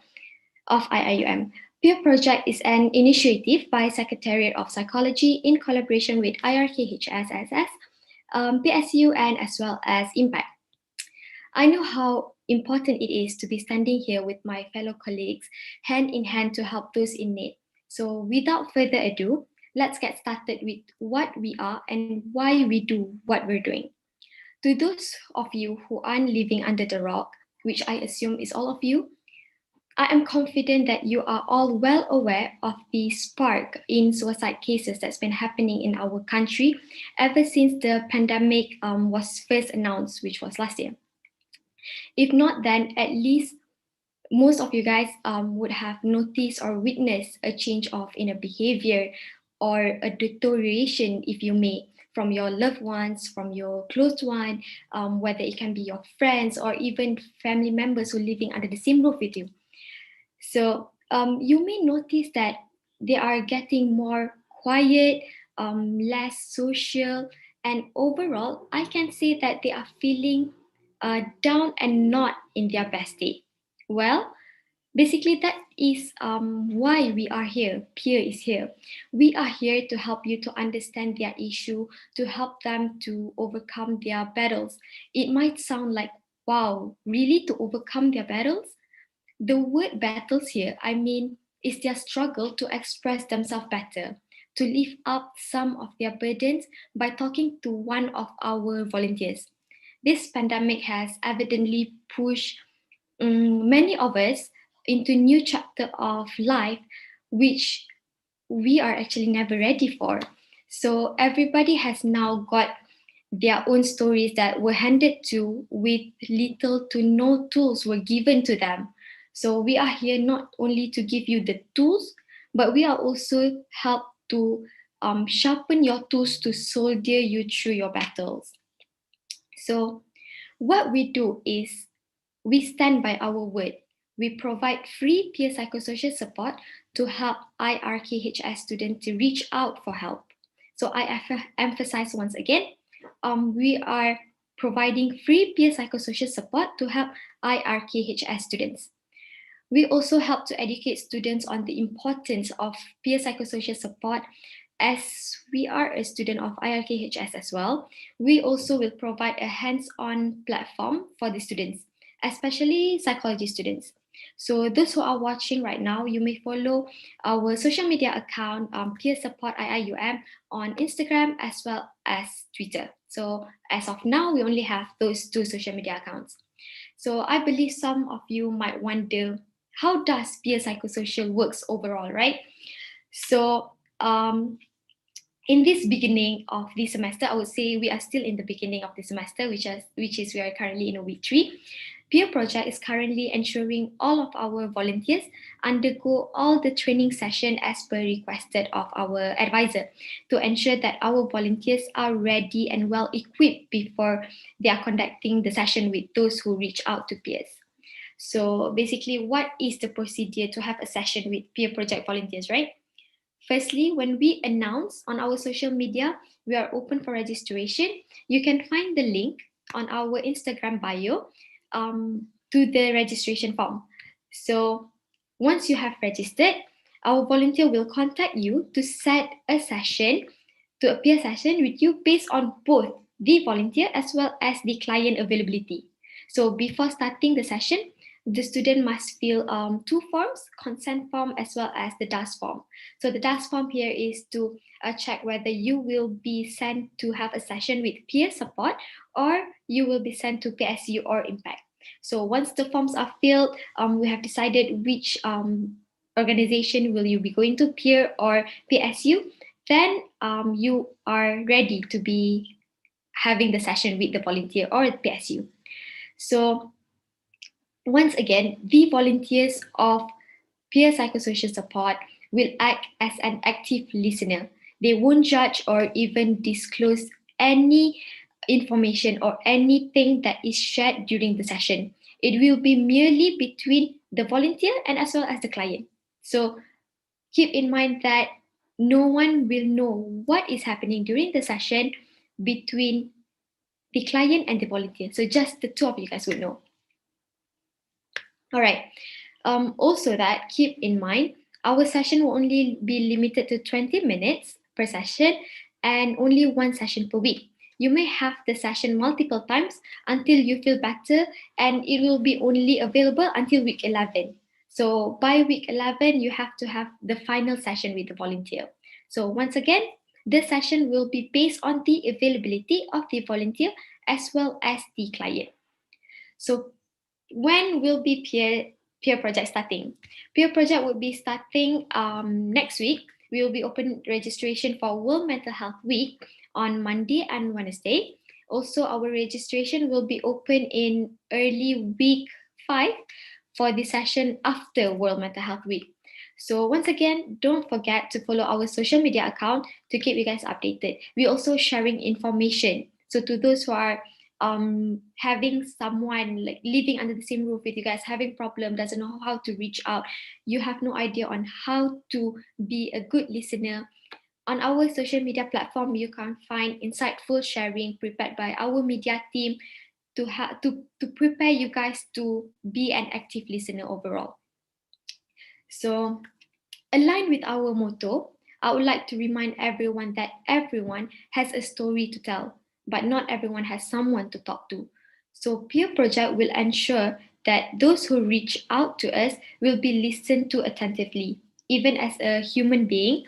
of IIUM. Peer Project is an initiative by Secretariat of Psychology in collaboration with IRKHSSS, PSU, and as well as Impact. I know how important it is to be standing here with my fellow colleagues, hand in hand to help those in need. So, without further ado, let's get started with what we are and why we do what we're doing. To those of you who aren't living under the rock, which I assume is all of you, I am confident that you are all well aware of the spark in suicide cases that's been happening in our country ever since the pandemic was first announced, which was last year. If not, then at least most of you guys would have noticed or witnessed a change of in a behavior or a deterioration, if you may, from your loved ones, from your close one, whether it can be your friends or even family members who are living under the same roof with you. So you may notice that they are getting more quiet, less social, and overall, I can say that they are feeling down and not in their best state. Well, basically, that is why we are here. Peer is here. We are here to help you to understand their issue, to help them to overcome their battles. It might sound like, wow, really to overcome their battles? The word battles here, I mean, is their struggle to express themselves better, to lift up some of their burdens by talking to one of our volunteers. This pandemic has evidently pushed many of us into new chapter of life, which we are actually never ready for. So everybody has now got their own stories that were handed to with little to no tools were given to them. So we are here not only to give you the tools, but we are also help to sharpen your tools to soldier you through your battles. So what we do is we stand by our word. We provide free peer psychosocial support to help IRKHS students to reach out for help. So I emphasize once again, we are providing free peer psychosocial support to help IRKHS students. We also help to educate students on the importance of peer psychosocial support. As we are a student of IRKHS as well, we also will provide a hands-on platform for the students, especially psychology students. So those who are watching right now, you may follow our social media account, Peer Support IIUM, on Instagram as well as Twitter. So as of now, we only have those two social media accounts. So I believe some of you might wonder, how does peer psychosocial works overall, right? So in this beginning of the semester, I would say we are still in the beginning of the semester, which is we are currently in a week 3. Peer Project is currently ensuring all of our volunteers undergo all the training session as per requested of our advisor to ensure that our volunteers are ready and well equipped before they are conducting the session with those who reach out to peers. So basically, what is the procedure to have a session with Peer Project volunteers, right? Firstly, when we announce on our social media, we are open for registration. You can find the link on our Instagram bio to the registration form. So once you have registered, our volunteer will contact you to set a session, to a peer session with you based on both the volunteer as well as the client availability. So before starting the session, the student must fill 2 forms, consent form as well as the DAS form. So the DAS form here is to check whether you will be sent to have a session with peer support or you will be sent to PSU or Impact. So once the forms are filled, we have decided which organization will you be going to, peer or PSU. Then you are ready to be having the session with the volunteer or the PSU. So once again, the volunteers of peer psychosocial support will act as an active listener. They won't judge or even disclose any information or anything that is shared during the session. It will be merely between the volunteer and as well as the client. So keep in mind that no one will know what is happening during the session between the client and the volunteer. So just the two of you guys would know. All right. Also, that keep in mind, our session will only be limited to 20 minutes per session and only one session per week. You may have the session multiple times until you feel better, and it will be only available until week 11. So by week 11, you have to have the final session with the volunteer. So once again, the session will be based on the availability of the volunteer as well as the client. So when will be peer project starting? Peer project will be starting next week. We will be open registration for World Mental Health Week on Monday and Wednesday. Also, our registration will be open in early week 5 for the session after World Mental Health Week. So once again, don't forget to follow our social media account to keep you guys updated. We're also sharing information. So to those who are having someone like living under the same roof with you guys, having problem, doesn't know how to reach out, you have no idea on how to be a good listener, on our social media platform you can find insightful sharing prepared by our media team to prepare you guys to be an active listener overall. So aligned with our motto, I would like to remind everyone that everyone has a story to tell, but not everyone has someone to talk to. So Peer Project will ensure that those who reach out to us will be listened to attentively. Even as a human being,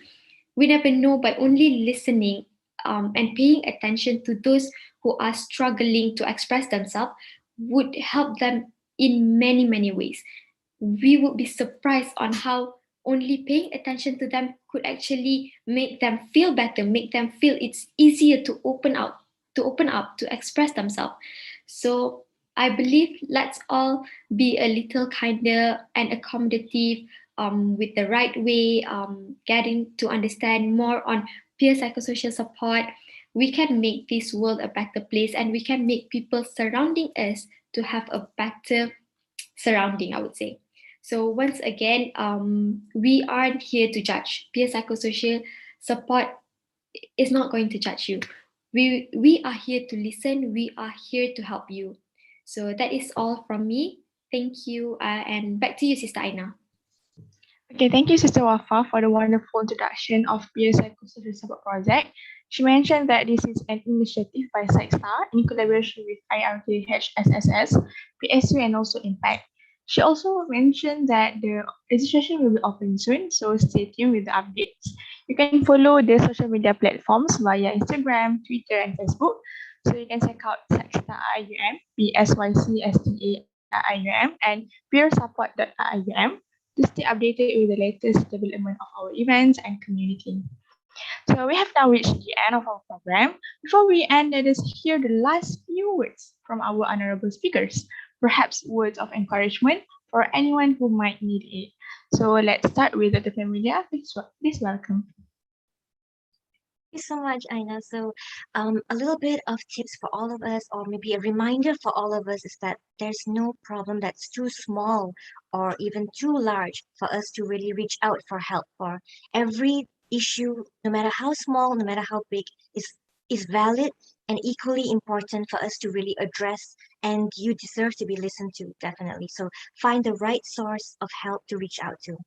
we never know, by only listening and paying attention to those who are struggling to express themselves would help them in many, many ways. We would be surprised on how only paying attention to them could actually make them feel better, make them feel it's easier to open up, to express themselves. So I believe let's all be a little kinder and accommodative with the right way, getting to understand more on peer psychosocial support. We can make this world a better place and we can make people surrounding us to have a better surrounding, I would say. So once again, we aren't here to judge. Peer psychosocial support is not going to judge you. We are here to listen. We are here to help you. So that is all from me. Thank you, and back to you, Sister Aina. Okay, thank you, Sister Wafa, for the wonderful introduction of Peer Psychosocial Support Project. She mentioned that this is an initiative by Psychstar in collaboration with IRKH SSS, PSU, and also Impact. She also mentioned that the registration will be open soon, so stay tuned with the updates. You can follow the social media platforms via Instagram, Twitter, and Facebook. So you can check out Psychstar IUM, PSYCSTA and peersupport.ium to stay updated with the latest development of our events and community. So we have now reached the end of our program. Before we end, let us hear the last few words from our honorable speakers, perhaps words of encouragement for anyone who might need it. So let's start with Dr. Familia. Please welcome. Thank you so much, Aina. So, a little bit of tips for all of us, or maybe a reminder for all of us, is that there's no problem that's too small or even too large for us to really reach out for help for. Every issue, no matter how small, no matter how big, is valid and equally important for us to really address. And you deserve to be listened to, definitely. So, find the right source of help to reach out to.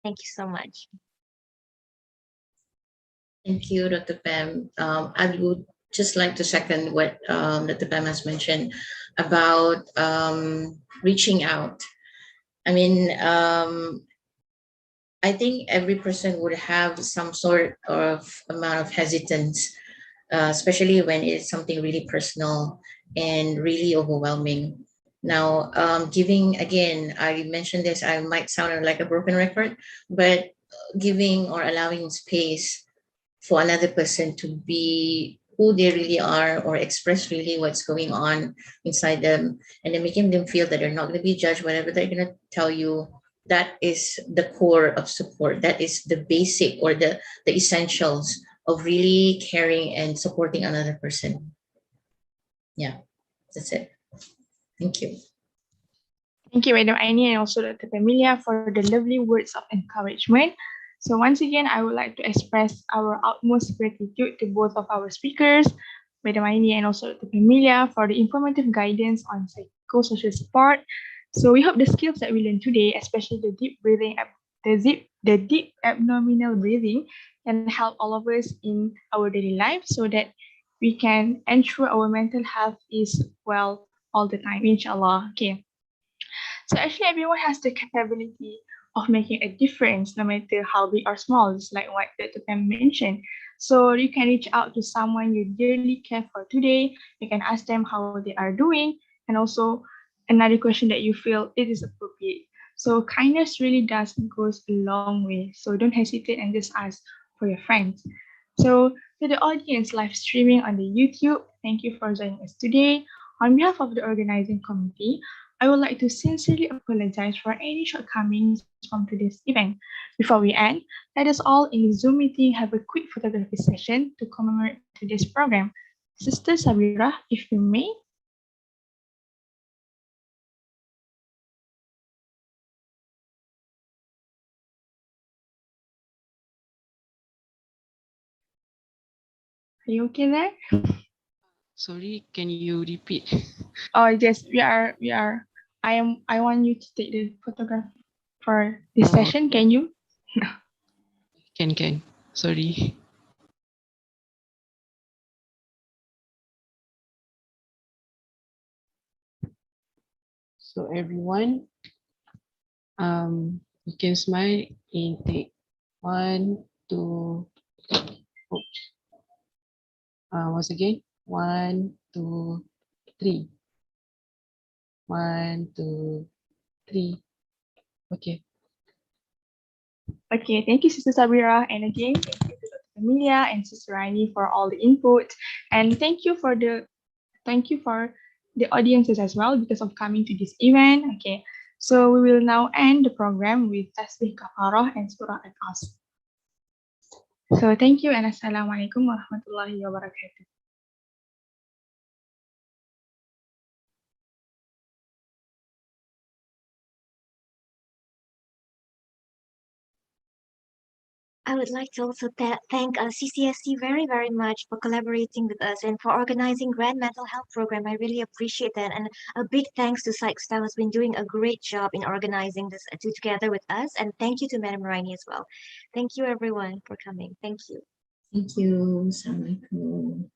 Thank you so much. Thank you, Dr. Pam. I would just like to second what Dr. Pam has mentioned about reaching out. I mean, I think every person would have some sort of amount of hesitance, especially when it's something really personal and really overwhelming. Now, giving again, I mentioned this, I might sound like a broken record, but giving or allowing space for another person to be who they really are or express really what's going on inside them, and then making them feel that they're not going to be judged whatever they're going to tell you. That is the core of support. That is the basic or the essentials of really caring and supporting another person. Yeah, that's it. Thank you. Thank you, Madam Aini, and also Dr. Familia for the lovely words of encouragement. So once again, I would like to express our utmost gratitude to both of our speakers, Madam Aini and also Dr. Familia, for the informative guidance on psychosocial support. So we hope the skills that we learned today, especially the deep breathing, the deep abdominal breathing, can help all of us in our daily life so that we can ensure our mental health is well all the time, inshallah. Okay. So actually, everyone has the capability of making a difference, no matter how big or small, just like what Dr. Pam mentioned. So you can reach out to someone you dearly care for today. You can ask them how they are doing, and also another question that you feel it is appropriate. So kindness really does goes a long way. So don't hesitate and just ask for your friends. So to the audience live streaming on the YouTube, thank you for joining us today. On behalf of the organizing committee, I would like to sincerely apologize for any shortcomings from today's event. Before we end, let us all in the Zoom meeting have a quick photography session to commemorate today's program. Sister Sabira, if you may. Are you okay there? Sorry, can you repeat? Oh yes, we are. I want you to take the photograph for this session. Can you? Can. Sorry. So everyone, you can smile in take 1, 2. Oops. Once again, 1, 2, 3. 1, 2, 3. Okay. Okay, thank you, Sister Sabira. And again, thank you to Dr. Amelia and Sister Raini for all the input. And thank you for the audiences as well because of coming to this event. Okay, so we will now end the program with Tasbih Kafarah and Surah Al-Asr. So thank you and Assalamualaikum warahmatullahi wabarakatuh. I would like to also thank CCSC very, very much for collaborating with us and for organizing Grand Mental Health Program. I really appreciate that. And a big thanks to Psychosocial who's been doing a great job in organizing this together with us. And thank you to Madam Rainey as well. Thank you, everyone, for coming. Thank you. Thank you. Assalamualaikum.